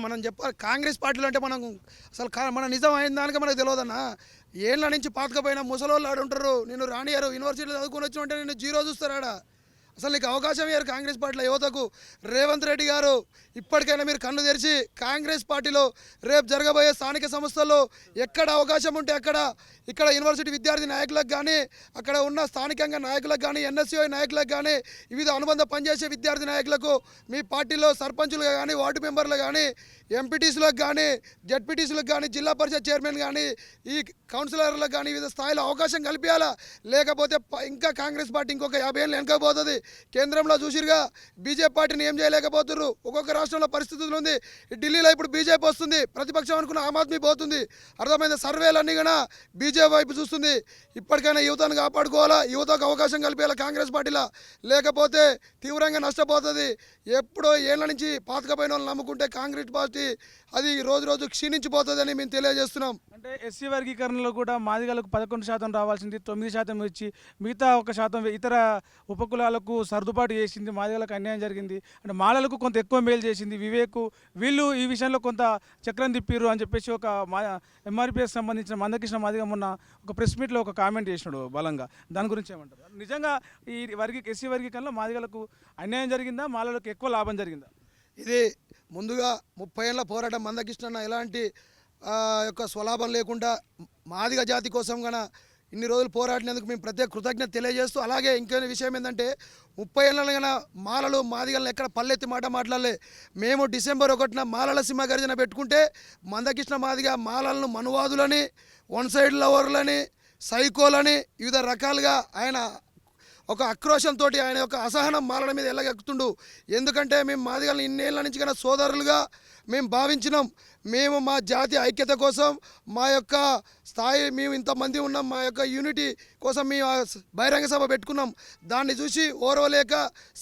మనం చెప్పాలి, కాంగ్రెస్ పార్టీలో అంటే మనం అసలు మన నిజం అయిన దానికే మనకు తెలియదన్నా. ఏళ్ళ నుంచి పాతకపోయిన ముసలోళ్ళు ఆడు ఉంటారు, నేను రానియారు, యూనివర్సిటీలో చదువుకొని వచ్చిన నేను జీరో చూస్తారాడా. అసలు నీకు అవకాశం ఇయ్యారు కాంగ్రెస్ పార్టీలో యువతకు. రేవంత్ రెడ్డి గారు ఇప్పటికైనా మీరు కన్ను తెరిచి కాంగ్రెస్ పార్టీలో రేపు జరగబోయే స్థానిక సంస్థల్లో ఎక్కడ అవకాశం ఉంటే ఇక్కడ యూనివర్సిటీ విద్యార్థి నాయకులకు కానీ, అక్కడ ఉన్న స్థానికంగా నాయకులకు కానీ, ఎన్ఎస్యుఐ నాయకులకు కానీ, వివిధ అనుబంధ పనిచేసే విద్యార్థి నాయకులకు, మీ పార్టీలో సర్పంచులుగా కానీ, వార్డు మెంబర్లు కానీ, ఎంపీటీసీలకు కానీ, జడ్పీటీసీలకు కానీ, జిల్లా పరిషత్ చైర్మన్ కానీ, ఈ కౌన్సిలర్లకు కానీ వివిధ స్థాయిలో అవకాశం కల్పించాలా. లేకపోతే ఇంకా కాంగ్రెస్ పార్టీ ఇంకొక 50 ఏళ్ళు వెనకపోతుంది. కేంద్రంలో చూసిరుగా బీజేపీ పార్టీని ఏం చేయలేకపోతున్నారు. ఒక్కొక్క రాష్ట్రంలో పరిస్థితులు ఉంది. ఢిల్లీలో ఇప్పుడు బీజేపీ వస్తుంది, ప్రతిపక్షం అనుకున్న ఆమ్ ఆద్మీ పోతుంది. అర్థమైంది, సర్వేలన్నీ కూడా బీజేపీ వైపు చూస్తుంది. ఇప్పటికైనా యువతను కాపాడుకోవాలా, యువతకు అవకాశం కల్పించాలా కాంగ్రెస్ పార్టీలో. లేకపోతే తీవ్రంగా నష్టపోతుంది. ఎప్పుడో ఏళ్ళ నుంచి పాతకపోయిన వాళ్ళు నమ్ముకుంటే కాంగ్రెస్ పార్టీ అది రోజు రోజు క్షీణించిపోతుందని మేము తెలియజేస్తున్నాం. అంటే ఎస్సీ వర్గీకరణలో కూడా మాదిగలకు 11% రావాల్సింది 9% ఇచ్చి మిగతా 1% ఇతర ఉపకులాలకు సర్దుబాటు చేసింది. మాదిగలకు అన్యాయం జరిగింది. అంటే మాలలకు కొంత ఎక్కువ మేలు చేసింది. వీళ్ళు ఈ విషయంలో కొంత చక్రం తిప్పిర్రు అని చెప్పేసి ఒక ఎంఆర్పీఎస్ సంబంధించిన మందకృష్ణ మాదిగ మొన్న ఒక ప్రెస్ మీట్లో ఒక కామెంట్ చేసినాడు బలంగా. దాని గురించి ఏమంటారు? నిజంగా ఈ ఎస్సీ వర్గీకరణలో మాదిగలకు అన్యాయం జరిగిందా, మాలలకు ఎక్కువ లాభం జరిగిందా? ఇది ముందుగా 30 ఏళ్ళ పోరాటం మందకృష్ణ ఎలాంటి యొక్క స్వలాభం లేకుండా మాదిగ జాతి కోసం గన ఇన్ని రోజులు పోరాడినందుకు మేము ప్రత్యేక కృతజ్ఞత తెలియజేస్తూ, అలాగే ఇంకొక విషయం ఏంటంటే 30 ఏళ్ళ కన్నా మాలలు మాదిగలను ఎక్కడ పల్లెత్తి మాట మాట్లాడలే. మేము డిసెంబర్ 1న మాలల సింహగర్జన పెట్టుకుంటే మందకృష్ణ మాదిగ మాలలను మనువాదులని, వన్ సైడ్ లవర్లని, సైకోలని వివిధ రకాలుగా ఆయన ఒక ఆక్రోషంతో ఆయన యొక్క అసహనం మాలల మీద ఎల్లగెక్కుతుండు. ఎందుకంటే మేము మాదిగలను ఇన్నేళ్ల నుంచి కన్నా సోదరులుగా మేము భావించినాం. మేము మా జాతి ఐక్యత కోసం, మా యొక్క స్థాయి, మేము ఇంతమంది ఉన్నాం, మా యొక్క యూనిటీ కోసం మేము బహిరంగ సభ పెట్టుకున్నాం. దాన్ని చూసి ఓర్వలేక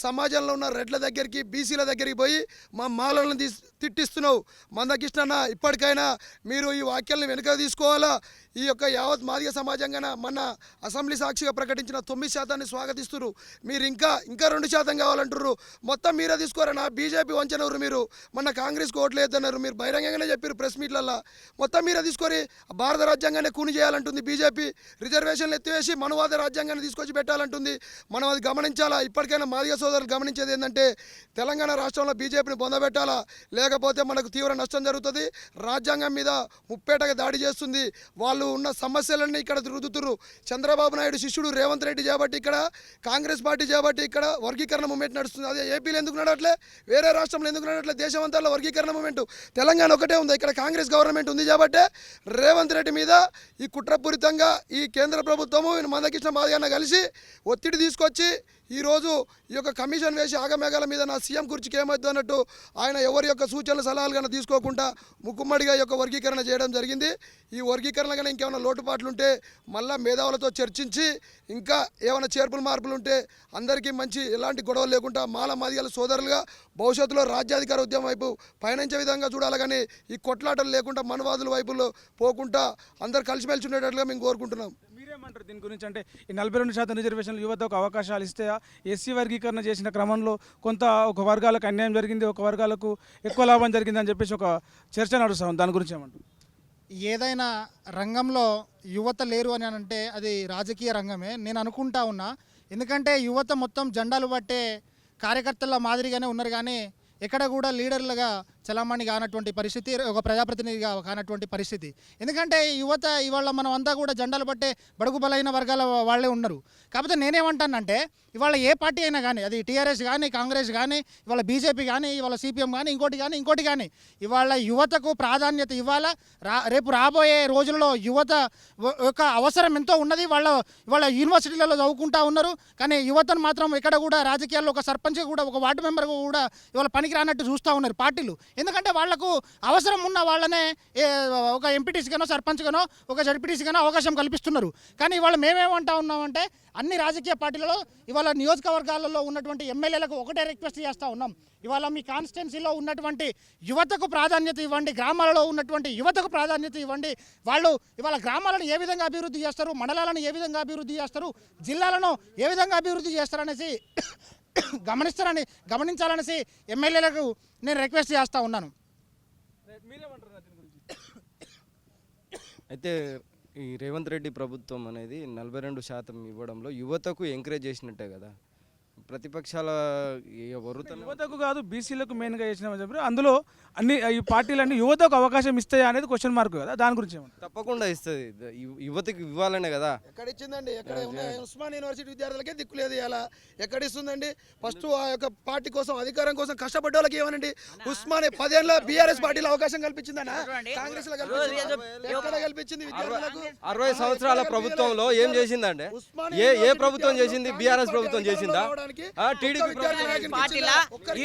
సమాజంలో ఉన్న రెడ్ల దగ్గరికి, బీసీల దగ్గరికి పోయి మా మాలలను తిట్టిస్తున్నావు. మందకృష్ణ, ఇప్పటికైనా మీరు ఈ వాక్యాలను వెనుక తీసుకోవాలా. ఈ యొక్క యావత్ మాదిగ సమాజంగా మన అసెంబ్లీ సాక్షిగా ప్రకటించిన 9% స్వాగతిస్తున్నారు. మీరు ఇంకా 2% కావాలంటున్నారు. మొత్తం మీరే తీసుకోరన్నా. బీజేపీ వంచనವರು మీరు. మొన్న కాంగ్రెస్కి ఓట్లు వేద్దన్నారు. మీరు బహిరంగంగానే చెప్పారు ప్రెస్ మీట్లల్లో. మొత్తం మీరే తీసుకొని భారత రాజ్యాంగాన్ని కూని చేయాలంటుంది బీజేపీ. రిజర్వేషన్లు ఎత్తివేసి మనువాద రాజ్యాంగాన్ని తీసుకొచ్చి పెట్టాలంటుంది. మనం అది గమనించాలా. ఇప్పటికైనా మాదిగ సోదరులు గమనించేది ఏంటంటే తెలంగాణ రాష్ట్రంలో బీజేపీని పొందబెట్టాలా. లేకపోతే మనకు తీవ్ర నష్టం జరుగుతుంది. రాజ్యాంగం మీద ముప్పేటగా దాడి చేస్తుంది. వాళ్ళు ఉన్న సమస్యలన్నీ ఇక్కడ రుద్దుతురు. చంద్రబాబు నాయుడు శిష్యుడు రేవంత్ రెడ్డి చేపట్టి ఇక్కడ కాంగ్రెస్ పార్టీ చేపట్టి ఇక్కడ వర్గీకరణ మూమెంట్ నడుస్తుంది. అదే ఏపీలో ఎందుకు నడవట్లే, వేరే రాష్ట్రంలో ఎందుకు నడవట్లే? దేశమంతా వర్గీకరణ మూమెంట్ తెలంగాణ ఒకటే ఉంది. ఇక్కడ కాంగ్రెస్ గవర్నమెంట్ ఉంది కాబట్టి రేవంత్ రెడ్డి మీద ఈ కుట్రపూరితంగా ఈ కేంద్ర ప్రభుత్వము మందకృష్ణ మాదిగన్న కలిసి ఒత్తిడి తీసుకొచ్చి ఈరోజు ఈ యొక్క కమిషన్ వేసి ఆగమేఘాల మీద నా సీఎం కుర్చీకి ఏమవుతుంది అన్నట్టు ఆయన ఎవరి యొక్క సూచనలు సలహాలు కన్నా తీసుకోకుండా ముక్కుమ్మడిగా ఈ యొక్క వర్గీకరణ చేయడం జరిగింది. ఈ వర్గీకరణ కన్నా ఇంకేమైనా లోటుపాట్లు ఉంటే మళ్ళీ మేధావులతో చర్చించి ఇంకా ఏమైనా చేర్పులు మార్పులు ఉంటే అందరికీ మంచి ఎలాంటి గొడవలు లేకుండా మాల మాదిగల సోదరులుగా భవిష్యత్తులో రాజ్యాధికార ఉద్యమం వైపు పయనించే విధంగా చూడాలి. కానీ ఈ కొట్లాటలు లేకుండా మనువాదుల వైపులో పోకుండా అందరు కలిసిమెలిసి ఉండేటట్లుగా మేము కోరుకుంటున్నాం. మీరేమంటారు దీని గురించి? అంటే ఈ 42% రిజర్వేషన్లు యువతకు అవకాశాలు ఇస్తే ఎస్సీ వర్గీకరణ చేసిన క్రమంలో కొంత ఒక వర్గాలకు అన్యాయం జరిగింది, ఒక వర్గాలకు ఎక్కువ లాభం జరిగింది అని చెప్పేసి ఒక చర్చ నడుస్తాం. దాని గురించి ఏమంటారు? ఏదైనా రంగంలో యువత లేరు అని అంటే అది రాజకీయ రంగమే నేను అనుకుంటా ఉన్నా. ఎందుకంటే యువత మొత్తం జెండాలు పట్టే కార్యకర్తల మాదిరిగానే ఉన్నారు, కానీ ఎక్కడ కూడా లీడర్లుగా చలామణి కానటువంటి పరిస్థితి, ఒక ప్రజాప్రతినిధిగా కానటువంటి పరిస్థితి. ఎందుకంటే యువత ఇవాళ మనం అంతా కూడా జెండాలు పట్టే బడుగు బలైన వర్గాల వాళ్ళే ఉన్నారు. కాకపోతే నేనేమంటానంటే ఇవాళ ఏ పార్టీ అయినా కానీ, అది టీఆర్ఎస్ కానీ, కాంగ్రెస్ కానీ, ఇవాళ బీజేపీ కానీ, ఇవాళ సిపిఎం కానీ, ఇంకోటి కానీ ఇవాళ యువతకు ప్రాధాన్యత ఇవ్వాలా. రేపు రాబోయే రోజుల్లో యువత యొక్క అవసరం ఎంతో ఉన్నది. ఇవాళ యూనివర్సిటీలలో చదువుకుంటా ఉన్నారు, కానీ యువతను మాత్రం ఎక్కడ కూడా రాజకీయాల్లో ఒక సర్పంచ్ కూడా, ఒక వార్డు మెంబర్ కూడా ఇవాళ పనికి రానట్టు చూస్తూ ఉన్నారు పార్టీలు. ఎందుకంటే వాళ్లకు అవసరం ఉన్న వాళ్ళనే ఒక ఎంపీటీసీగానో సర్పంచ్గానో ఒక జడ్పీటీసీగానో అవకాశం కల్పిస్తున్నారు. కానీ ఇవాళ మేమేమంటా ఉన్నామంటే అన్ని రాజకీయ పార్టీలలో ఇవాళ నియోజకవర్గాలలో ఉన్నటువంటి ఎమ్మెల్యేలకు ఒకటే రిక్వెస్ట్ చేస్తూ ఉన్నాం. ఇవాళ మీ కాన్స్టిట్యున్సీలో ఉన్నటువంటి యువతకు ప్రాధాన్యత ఇవ్వండి, గ్రామాలలో ఉన్నటువంటి యువతకు ప్రాధాన్యత ఇవ్వండి. వాళ్ళు ఇవాళ గ్రామాలను ఏ విధంగా అభివృద్ధి చేస్తారు, మండలాలను ఏ విధంగా అభివృద్ధి చేస్తారు, జిల్లాలను ఏ విధంగా అభివృద్ధి చేస్తారనేసి గమనించాలనేసి ఎమ్మెల్యేలకు నేను రిక్వెస్ట్ చేస్తూ ఉన్నాను. అయితే ఈ రేవంత్ రెడ్డి ప్రభుత్వం అనేది 42% ఇవ్వడంలో యువతకు ఎంకరేజ్ చేసినట్టే కదా. ప్రతిపక్షాల యువతకు కాదు బీసీలకు మెయిన్గా చేసినామని చెప్పి అందులో అన్ని ఈ పార్టీలన్నీ యువతకు అవకాశం ఇస్తాయా అనేది క్వశ్చన్ మార్క్ కదా. దాని గురించి ఏమంటారు? తప్పకుండా ఇస్తుంది, యువతకి ఇవ్వాలనే కదా. ఎక్కడ ఇచ్చిందండి? ఎక్కడ ఉస్మాన్ యూనివర్సిటీ విద్యార్థులకే దిక్కులేదు. ఇలా ఎక్కడ ఇస్తుందండి? ఫస్ట్ ఆ యొక్క పార్టీ కోసం, అధికారం కోసం కష్టపడ్డ వాళ్ళకి ఏమనండి ఉస్మాన్ 10 ఏళ్ళ బీఆర్ఎస్ పార్టీలో అవకాశం కల్పించిందనా? కాంగ్రెస్ లో ఎక్కడ కల్పించింది విద్యార్థులకు? 60 సంవత్సరాల ప్రభుత్వంలో ఏం చేసిందంటే ఏ ప్రభుత్వం చేసింది? బీఆర్ఎస్ ప్రభుత్వం చేసిందా? పార్టీలా ఈ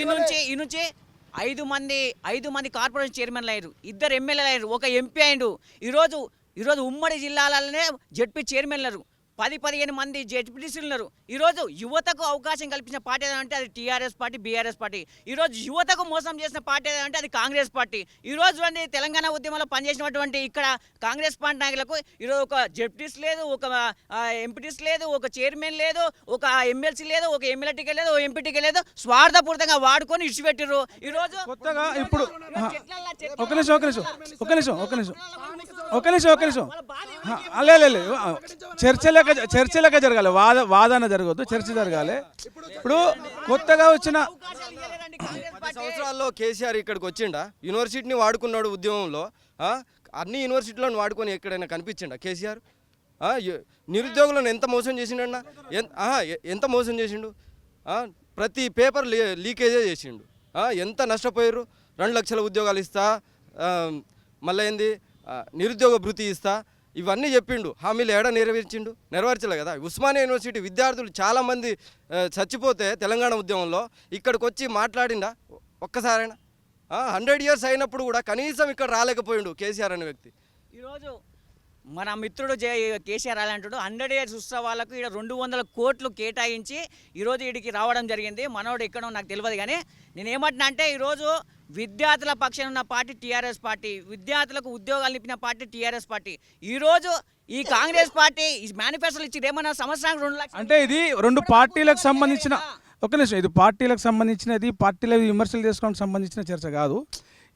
నుంచి 5 మంది కార్పొరేషన్ చైర్మన్లు అయ్యారు, 2 ఎమ్మెల్యేలు అయ్యారు, 1 ఎంపీ అయ్యాడు. ఈరోజు ఉమ్మడి జిల్లాలనే జడ్పీ చైర్మన్లు 10-15 మంది జడ్పీటీసీలు ఉన్నారు. ఈరోజు యువతకు అవకాశం కల్పించిన పార్టీ ఏదంటే అది టీఆర్ఎస్ పార్టీ, బీఆర్ఎస్ పార్టీ. ఈరోజు యువతకు మోసం చేసిన పార్టీ ఏదంటే అది కాంగ్రెస్ పార్టీ. ఈరోజు తెలంగాణ ఉద్యమంలో పనిచేసినటువంటి ఇక్కడ కాంగ్రెస్ పార్టీ నాయకులకు ఈరోజు ఒక జడ్పీటీసీ లేదు, ఒక ఎంపీటీసీ లేదు, ఒక చైర్మన్ లేదు, ఒక ఎమ్మెల్సీ లేదు, ఒక ఎమ్మెల్యే టికెట్ లేదు, ఒక ఎంపీ టికెట్ లేదు, స్వార్థపూరితంగా వాడుకొని ఇడిచిపెట్టారు. ఈరోజు కొత్తగా ఇప్పుడు ఒక నిమిషం చర్చలేక జరగాలి, వాదన జరగద్దు, చర్చ జరగాలి. ఇప్పుడు కొత్తగా వచ్చిన 10 సంవత్సరాల్లో కేసీఆర్ ఇక్కడికి వచ్చిండా? యూనివర్సిటీని వాడుకున్నాడు ఉద్యమంలో. అన్ని యూనివర్సిటీలను వాడుకొని ఎక్కడైనా కనిపించిండా కేసీఆర్? నిరుద్యోగులను ఎంత మోసం చేసిండన్నా? ఎంత మోసం చేసిండు? ప్రతి పేపర్ లీకేజే చేసిండు. ఎంత నష్టపోయారు? 2 లక్షల ఉద్యోగాలు ఇస్తా, మళ్ళీ ఏంది నిరుద్యోగ భృతి ఇస్తా, ఇవన్నీ చెప్పిండు. హామీలు ఏడా నెరవేర్చలే కదా. ఉస్మానియా యూనివర్సిటీ విద్యార్థులు చాలామంది చచ్చిపోతే తెలంగాణ ఉద్యమంలో ఇక్కడికి వచ్చి మాట్లాడిండా ఒక్కసారైనా? 100 years అయినప్పుడు కూడా కనీసం ఇక్కడ రాలేకపోయిండు కేసీఆర్ అనే వ్యక్తి. ఈరోజు మన మిత్రుడు కేసీఆర్ అలాంటాడు 100 years ఉత్సవాలకు ఇక్కడ 200 కోట్లు కేటాయించి ఈరోజు వీడికి రావడం జరిగింది. మనోడు ఎక్కడో నాకు తెలియదు. కానీ నేను ఏమంటున్నా అంటే ఈరోజు విద్యార్థుల పక్షాన ఉన్న పార్టీ టీఆర్ఎస్ పార్టీ, విద్యార్థులకు ఉద్యోగాలు ఇప్పిన పార్టీ టీఆర్ఎస్ పార్టీ. ఈరోజు ఈ కాంగ్రెస్ పార్టీ ఈ మేనిఫెస్టోలు ఇచ్చి ఏమన్నా సంవత్సరానికి 2 లక్షలు అంటే ఇది 2 పార్టీలకు సంబంధించిన ఒక నిమిషం, ఇది పార్టీలకు సంబంధించినది, పార్టీల విమర్శలు చేసుకోవడానికి సంబంధించిన చర్చ కాదు.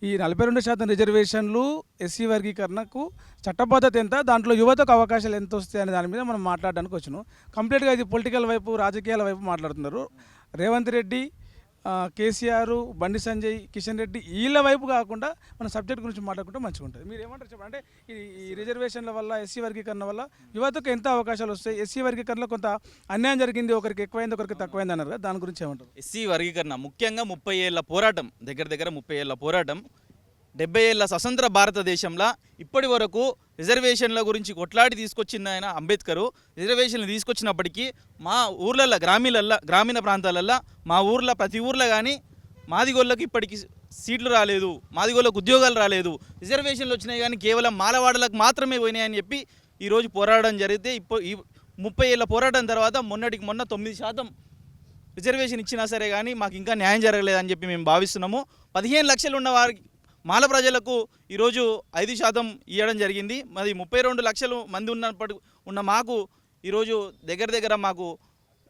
ఈ 42% రిజర్వేషన్లు ఎస్సీ వర్గీకరణకు చట్టబద్ధత ఎంత, దాంట్లో యువతకు అవకాశాలు ఎంత వస్తాయి అనే దాని మీద మనం మాట్లాడడానికి వచ్చినాం. కంప్లీట్గా ఇది పొలిటికల్ వైపు, రాజకీయాల వైపు మాట్లాడుతున్నారు. రేవంత్ రెడ్డి, కేసీఆర్, బండి సంజయ్, కిషన్ రెడ్డి వీళ్ళ వైపు కాకుండా మన సబ్జెక్ట్ గురించి మాట్లాడుకుంటే మంచిగా ఉంటుంది. మీరు ఏమంటారు చెప్పండి? అంటే ఈ రిజర్వేషన్ల వల్ల, ఎస్సీ వర్గీకరణ వల్ల యువతకు ఎంత అవకాశాలు వస్తాయి? ఎస్సీ వర్గీకరణలో కొంత అన్యాయం జరిగింది, ఒకరికి ఎక్కువైంది, ఒకరికి తక్కువైంది అన్నారు కదా, దాని గురించి ఏమంటారు? ఎస్సీ వర్గీకరణ ముఖ్యంగా 30 ఏళ్ల పోరాటం, దగ్గర 30 ఏళ్ల పోరాటం, 70 ఏళ్ల స్వతంత్ర భారతదేశంలో ఇప్పటి వరకు రిజర్వేషన్ల గురించి కొట్లాడి తీసుకొచ్చిన ఆయన అంబేద్కర్. రిజర్వేషన్లు తీసుకొచ్చినప్పటికీ మా ఊర్లల్లో, గ్రామీణ ప్రాంతాలల్లో, మా ఊర్లో ప్రతి ఊర్లో కానీ మాదిగోళ్ళకి ఇప్పటికీ సీట్లు రాలేదు, మాదిగోళ్ళకు ఉద్యోగాలు రాలేదు. రిజర్వేషన్లు వచ్చినాయి కానీ కేవలం మాలవాడలకు మాత్రమే పోయినాయని చెప్పి ఈరోజు పోరాడడం జరిగితే ఈ 30 ఏళ్ల పోరాటం తర్వాత మొన్న 9% రిజర్వేషన్ ఇచ్చినా సరే కానీ మాకు ఇంకా న్యాయం జరగలేదని చెప్పి మేము భావిస్తున్నాము. 15 లక్షలు ఉన్న వారికి మాల ప్రజలకు ఈరోజు 5% ఇవ్వడం జరిగింది. మరి 32 లక్షల మంది ఉన్న మాకు ఈరోజు దగ్గర మాకు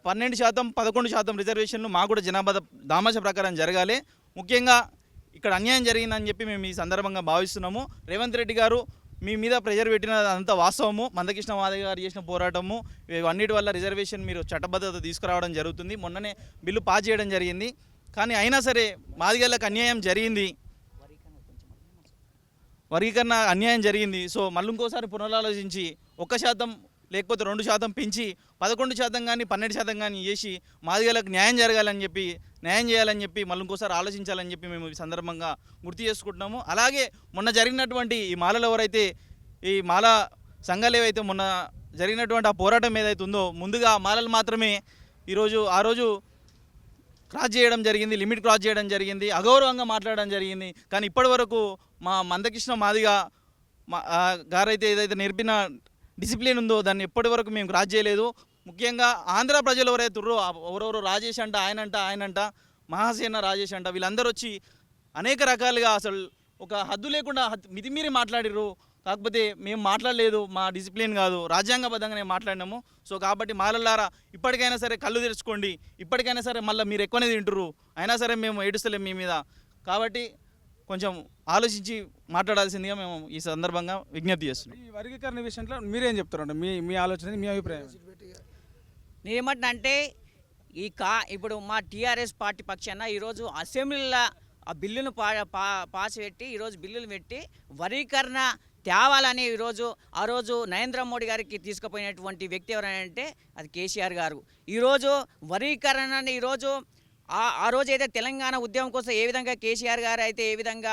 12%, 11% రిజర్వేషన్లు మాకు కూడా జనాభా దామాష ప్రకారం జరగాలి. ముఖ్యంగా ఇక్కడ అన్యాయం జరిగిందని చెప్పి మేము ఈ సందర్భంగా భావిస్తున్నాము. రేవంత్ రెడ్డి గారు మీ మీద ప్రెజర్ పెట్టిన అంత వాస్తవము. మందకృష్ణ మాదిగ గారు చేసిన పోరాటము ఇవన్నిటి వల్ల రిజర్వేషన్ మీరు చట్టబద్ధత తీసుకురావడం జరుగుతుంది. మొన్ననే బిల్లు పాస్ చేయడం జరిగింది. కానీ అయినా సరే మాదిగలకు అన్యాయం జరిగింది, వర్గీకరణ అన్యాయం జరిగింది. సో మళ్ళీ ఇంకోసారి పునరాలోచించి 1% లేకపోతే 2% పెంచి 11% కానీ 12% కానీ చేసి మాదిగలకు న్యాయం చేయాలని చెప్పి మళ్ళీ ఇంకోసారి ఆలోచించాలని చెప్పి మేము ఈ సందర్భంగా గుర్తు చేసుకుంటున్నాము. అలాగే మొన్న జరిగినటువంటి ఈ మాలలు ఎవరైతే, ఈ మాల సంఘాలు ఏవైతే మొన్న జరిగినటువంటి ఆ పోరాటం ఏదైతే ఉందో, ముందుగా మాలలు మాత్రమే ఆ రోజు క్రాస్ చేయడం జరిగింది, లిమిట్ క్రాస్ చేయడం జరిగింది, అగౌరవంగా మాట్లాడడం జరిగింది. కానీ ఇప్పటి వరకు మా మందకృష్ణ మాదిగ గారైతే ఏదైతే నేర్పిన డిసిప్లిన్ ఉందో దాన్ని ఎప్పటి వరకు మేము క్రాస్ చేయలేదు. ముఖ్యంగా ఆంధ్ర ప్రజలు ఎవరైతే ఎవరెవరో రాజేష్ అంట, ఆయనంట మహాసేన రాజేష్ అంట, వీళ్ళందరూ వచ్చి అనేక రకాలుగా అసలు ఒక హద్దు లేకుండా మితిమీరి మాట్లాడిర్రు. కాకపోతే మేము మాట్లాడలేదు, మా డిసిప్లిన్ కాదు, రాజ్యాంగబద్ధంగానే మాట్లాడినాము. సో కాబట్టి మాలల్లారా ఇప్పటికైనా సరే కళ్ళు తెరుచుకోండి, ఇప్పటికైనా సరే మళ్ళీ మీరు ఎక్కువనే తింటుర్రు, అయినా సరే మేము ఏడుస్తలేం మీ మీద. కాబట్టి కొంచెం ఆలోచించి మాట్లాడాల్సిందిగా మేము ఈ సందర్భంగా విజ్ఞప్తి చేస్తున్నాం. ఈ వర్గీకరణ విషయంలో మీరేం చెప్తారంటే మీ ఆలోచన, మీ అభిప్రాయం? నేనేమంటున్నా ఇప్పుడు మా టీఆర్ఎస్ పార్టీ పక్షాన ఈరోజు అసెంబ్లీలో ఆ బిల్లును పాస్ పెట్టి ఈరోజు బిల్లులు పెట్టి వర్గీకరణ తేవాలని ఆ రోజు నరేంద్ర మోడీ గారికి తీసుకుపోయినటువంటి వ్యక్తి ఎవరంటే అది కేసీఆర్ గారు. ఈరోజు వర్గీకరణని ఈరోజు ఆ రోజు అయితే తెలంగాణ ఉద్యమం కోసం ఏ విధంగా కేసీఆర్ గారు అయితే ఏ విధంగా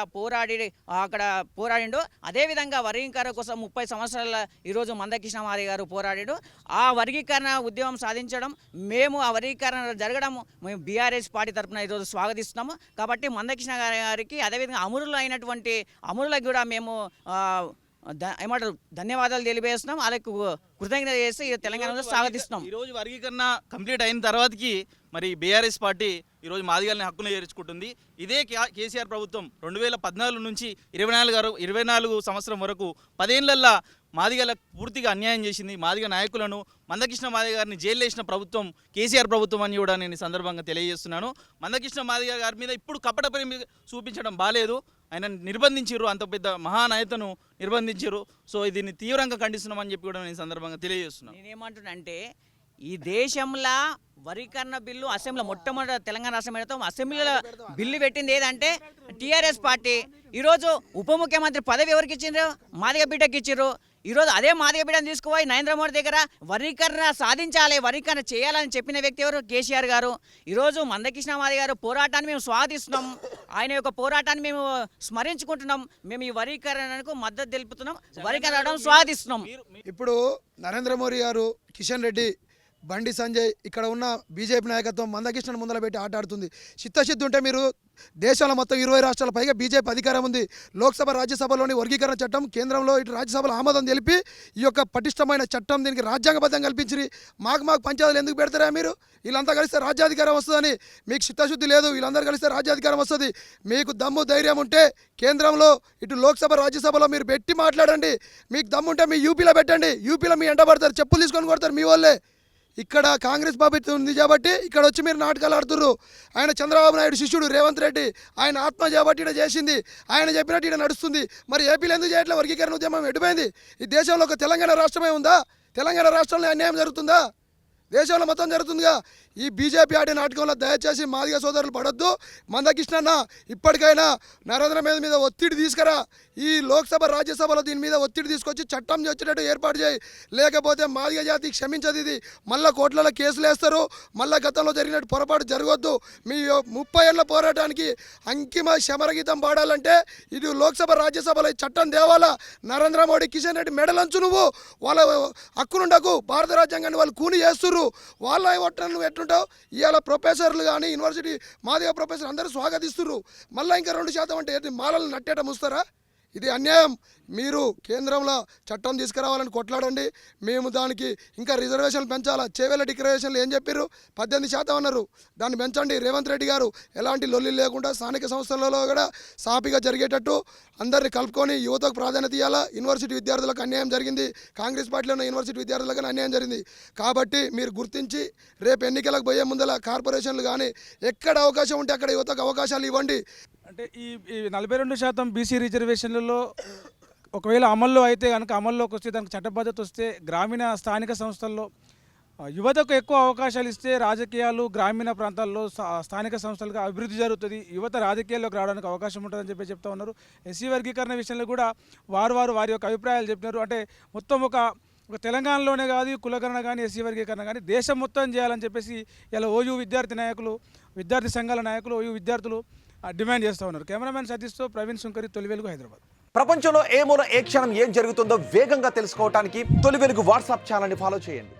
పోరాడిండో అదేవిధంగా వర్గీకరణ కోసం 30 సంవత్సరాల ఈరోజు మందకృష్ణ మాదిగ గారు పోరాడాడు. ఆ వర్గీకరణ ఉద్యమం సాధించడం, మేము ఆ వర్గీకరణ జరగడం మేము బీఆర్ఎస్ పార్టీ తరఫున ఈరోజు స్వాగతిస్తున్నాము. కాబట్టి మందకృష్ణ గారికి అదేవిధంగా అమరులకు కూడా మేము ఏమంటారు ధన్యవాదాలు తెలియజేస్తున్నాం, వాళ్ళకు కృతజ్ఞత చేసి తెలంగాణలో స్వాగతిస్తున్నాం. ఈరోజు వర్గీకరణ కంప్లీట్ అయిన తర్వాతకి మరి బీఆర్ఎస్ పార్టీ ఈరోజు మాదిగల్ని హక్కును చేర్చుకుంటుంది. ఇదే కేసీఆర్ ప్రభుత్వం 2014 నుంచి 24 సంవత్సరం వరకు 10 ఏళ్లల్లో మాదిగలకు పూర్తిగా అన్యాయం చేసింది. మాదిగ నాయకులను మందకృష్ణ మాదిగ గారిని జైలు వేసిన ప్రభుత్వం కేసీఆర్ ప్రభుత్వం అని కూడా నేను ఈ సందర్భంగా తెలియజేస్తున్నాను. మందకృష్ణ మాదిగ గారి మీద ఇప్పుడు కపట ప్రేమ చూపించడం బాలేదు. ఆయన నిర్బంధించారు, అంత పెద్ద మహానాయతను నిర్బంధించారు. సో దీన్ని తీవ్రంగా ఖండిస్తున్నామని చెప్పి కూడా నేను ఈ సందర్భంగా తెలియజేస్తున్నాను. నేనేమంటున్నా అంటే ఈ దేశంలో వర్గీకరణ బిల్లు అసెంబ్లీలో మొట్టమొదటి తెలంగాణ అసెంబ్లీలో బిల్లు పెట్టింది ఏదంటే టీఆర్ఎస్ పార్టీ. ఈరోజు ఉప ముఖ్యమంత్రి పదవి ఎవరికి ఇచ్చిండ్రు? మాదిగ బిడ్డకి ఇచ్చారు. ఈరోజు అదే మాదిగ బిడ్డను తీసుకుపోయి నరేంద్ర మోడీ దగ్గర వర్గీకరణ సాధించాలి, వర్గీకరణ చేయాలని చెప్పిన వ్యక్తి ఎవరు? కేసీఆర్ గారు. ఈరోజు మందకృష్ణ మాదిగ గారు పోరాటాన్ని మేము స్వాగతిస్తున్నాం, ఆయన యొక్క పోరాటాన్ని మేము స్మరించుకుంటున్నాం. మేము ఈ వర్గీకరణకు మద్దతు తెలుపుతున్నాం, వర్గీకరణ స్వాగతిస్తున్నాం. ఇప్పుడు నరేంద్ర మోడీ గారు, కిషన్ రెడ్డి, బండి సంజయ్, ఇక్కడ ఉన్న బీజేపీ నాయకత్వం మందకృష్ణను ముందర పెట్టి ఆటాడుతుంది. చిత్తశుద్ధి ఉంటే మీరు దేశంలో మొత్తం 20 రాష్ట్రాల పైగా బీజేపీ అధికారం ఉంది. లోక్సభ రాజ్యసభలోని వర్గీకరణ చట్టం కేంద్రంలో ఇటు రాజ్యసభలో ఆమోదం తెలిపి ఈ యొక్క పటిష్టమైన చట్టం దీనికి రాజ్యాంగబద్ధం కల్పించి మాకు పంచాయతీలు ఎందుకు పెడతారా? మీరు వీళ్ళంతా కలిస్తే రాజ్యాధికారం వస్తుందని మీకు చిత్తశుద్ధి లేదు. వీళ్ళందరూ కలిస్తే రాజ్యాధికారం వస్తుంది. మీకు దమ్ము ధైర్యం ఉంటే కేంద్రంలో ఇటు లోక్సభ రాజ్యసభలో మీరు పెట్టి మాట్లాడండి. మీకు దమ్ము ఉంటే మీ యూపీలో పెట్టండి. యూపీలో మీ ఎంట పడతారు, చెప్పులు తీసుకొని కొడతారు మీ వాళ్ళే. ఇక్కడ కాంగ్రెస్ ప్రభుత్వం ఉంది కాబట్టి ఇక్కడ వచ్చి మీరు నాటకాలు ఆడుతుర్రు. ఆయన చంద్రబాబు నాయుడు శిష్యుడు రేవంత్ రెడ్డి, ఆయన ఆత్మ చేపట్టి ఇక్కడ చేసింది, ఆయన చెప్పినట్టు ఇక్కడ నడుస్తుంది. మరి ఏపీలో ఎందుకు చేయట్లే? వర్గీకరణ ఉద్యమం ఎటుపోయింది? ఈ దేశంలో ఒక తెలంగాణ రాష్ట్రమే ఉందా? తెలంగాణ రాష్ట్రంలో అన్యాయం జరుగుతుందా? దేశంలో మొత్తం జరుగుతుందిగా. ఈ బీజేపీ ఆడే నాటకంలో దయచేసి మాదిగ సోదరులు పడొద్దు. మందకృష్ణ ఇప్పటికైనా నరేంద్ర మీద ఒత్తిడి తీసుకురా. ఈ లోక్సభ రాజ్యసభలో దీని మీద ఒత్తిడి తీసుకొచ్చి చట్టం వచ్చేటట్టు ఏర్పాటు చేయి. లేకపోతే మాదిగ జాతి క్షమించదు. ఇది మళ్ళీ కోర్టులలో కేసులు వేస్తారు. మళ్ళీ గతంలో జరిగినట్టు పొరపాటు జరగొద్దు. మీ 30 ఏళ్ల పోరాటానికి అంకిమ శమరగీతం పాడాలంటే ఇది లోక్సభ రాజ్యసభలో చట్టం తేవాలా. నరేంద్ర మోడీ, కిషన్ రెడ్డి మెడలంచు. నువ్వు వాళ్ళ హక్కునుండకు. భారత రాజ్యాంగాన్ని వాళ్ళు కూని చేస్తున్నారు. వాళ్ళ ఒట్టను ఎట్లుంటావు? ఇవాళ ప్రొఫెసర్లు కానీ యూనివర్సిటీ మాదిగ ప్రొఫెసర్ అందరూ స్వాగతిస్తున్నారు. మళ్ళీ ఇంకా 2% అంటే మాలలు నట్టేట ముస్తారా? ఇది అన్యాయం. మీరు కేంద్రంలో చట్టం తీసుకురావాలని కొట్లాడండి. మేము దానికి ఇంకా రిజర్వేషన్లు పెంచాలా. చేవేళ్ళ డిక్లరేషన్లు ఏం చెప్పారు? 18% అన్నారు. దాన్ని పెంచండి. రేవంత్ రెడ్డి గారు ఎలాంటి లొల్లి లేకుండా స్థానిక సంస్థలలో కూడా సాఫీగా జరిగేటట్టు అందరినీ కలుపుకొని యువతకు ప్రాధాన్యత ఇవ్వాలా. యూనివర్సిటీ విద్యార్థులకు అన్యాయం జరిగింది. కాంగ్రెస్ పార్టీలో ఉన్న యూనివర్సిటీ విద్యార్థులకు అన్యాయం జరిగింది. కాబట్టి మీరు గుర్తించి రేపు ఎన్నికలకు పోయే ముందల కార్పొరేషన్లు కానీ ఎక్కడ అవకాశం ఉంటే అక్కడ యువతకు అవకాశాలు ఇవ్వండి. అంటే ఈ 42% బీసీ రిజర్వేషన్లలో ఒకవేళ అమల్లో అయితే కనుక, అమల్లోకి వస్తే దానికి చట్టబద్ధత వస్తే గ్రామీణ స్థానిక సంస్థల్లో యువతకు ఎక్కువ అవకాశాలు ఇస్తే రాజకీయాలు గ్రామీణ ప్రాంతాల్లో స్థానిక సంస్థలుగా అభివృద్ధి జరుగుతుంది. యువత రాజకీయాల్లోకి రావడానికి అవకాశం ఉంటుందని చెప్పి చెప్తా ఉన్నారు. ఎస్సీ వర్గీకరణ విషయంలో కూడా వారి యొక్క అభిప్రాయాలు చెప్పినారు. అంటే మొత్తం ఒక తెలంగాణలోనే కాదు, కులగణన కానీ ఎస్సీ వర్గీకరణ కానీ దేశం మొత్తం చేయాలని చెప్పేసి ఇలా ఓయూ విద్యార్థి నాయకులు, విద్యార్థి సంఘాల నాయకులు, ఓయూ విద్యార్థులు డిమాండ్ చేస్తూ ఉన్నారు. కెమెరామెన్ సతీష్తో ప్రవీణ్ సుంకరి, తొలి వెలుగు, హైదరాబాద్. ప్రపంచంలో ఏ మూల ఏ క్షణం ఏం జరుగుతుందో వేగంగా తెలుసుకోవడానికి తొలి వెలుగు వాట్సాప్ ఛానల్ని ఫాలో చేయండి.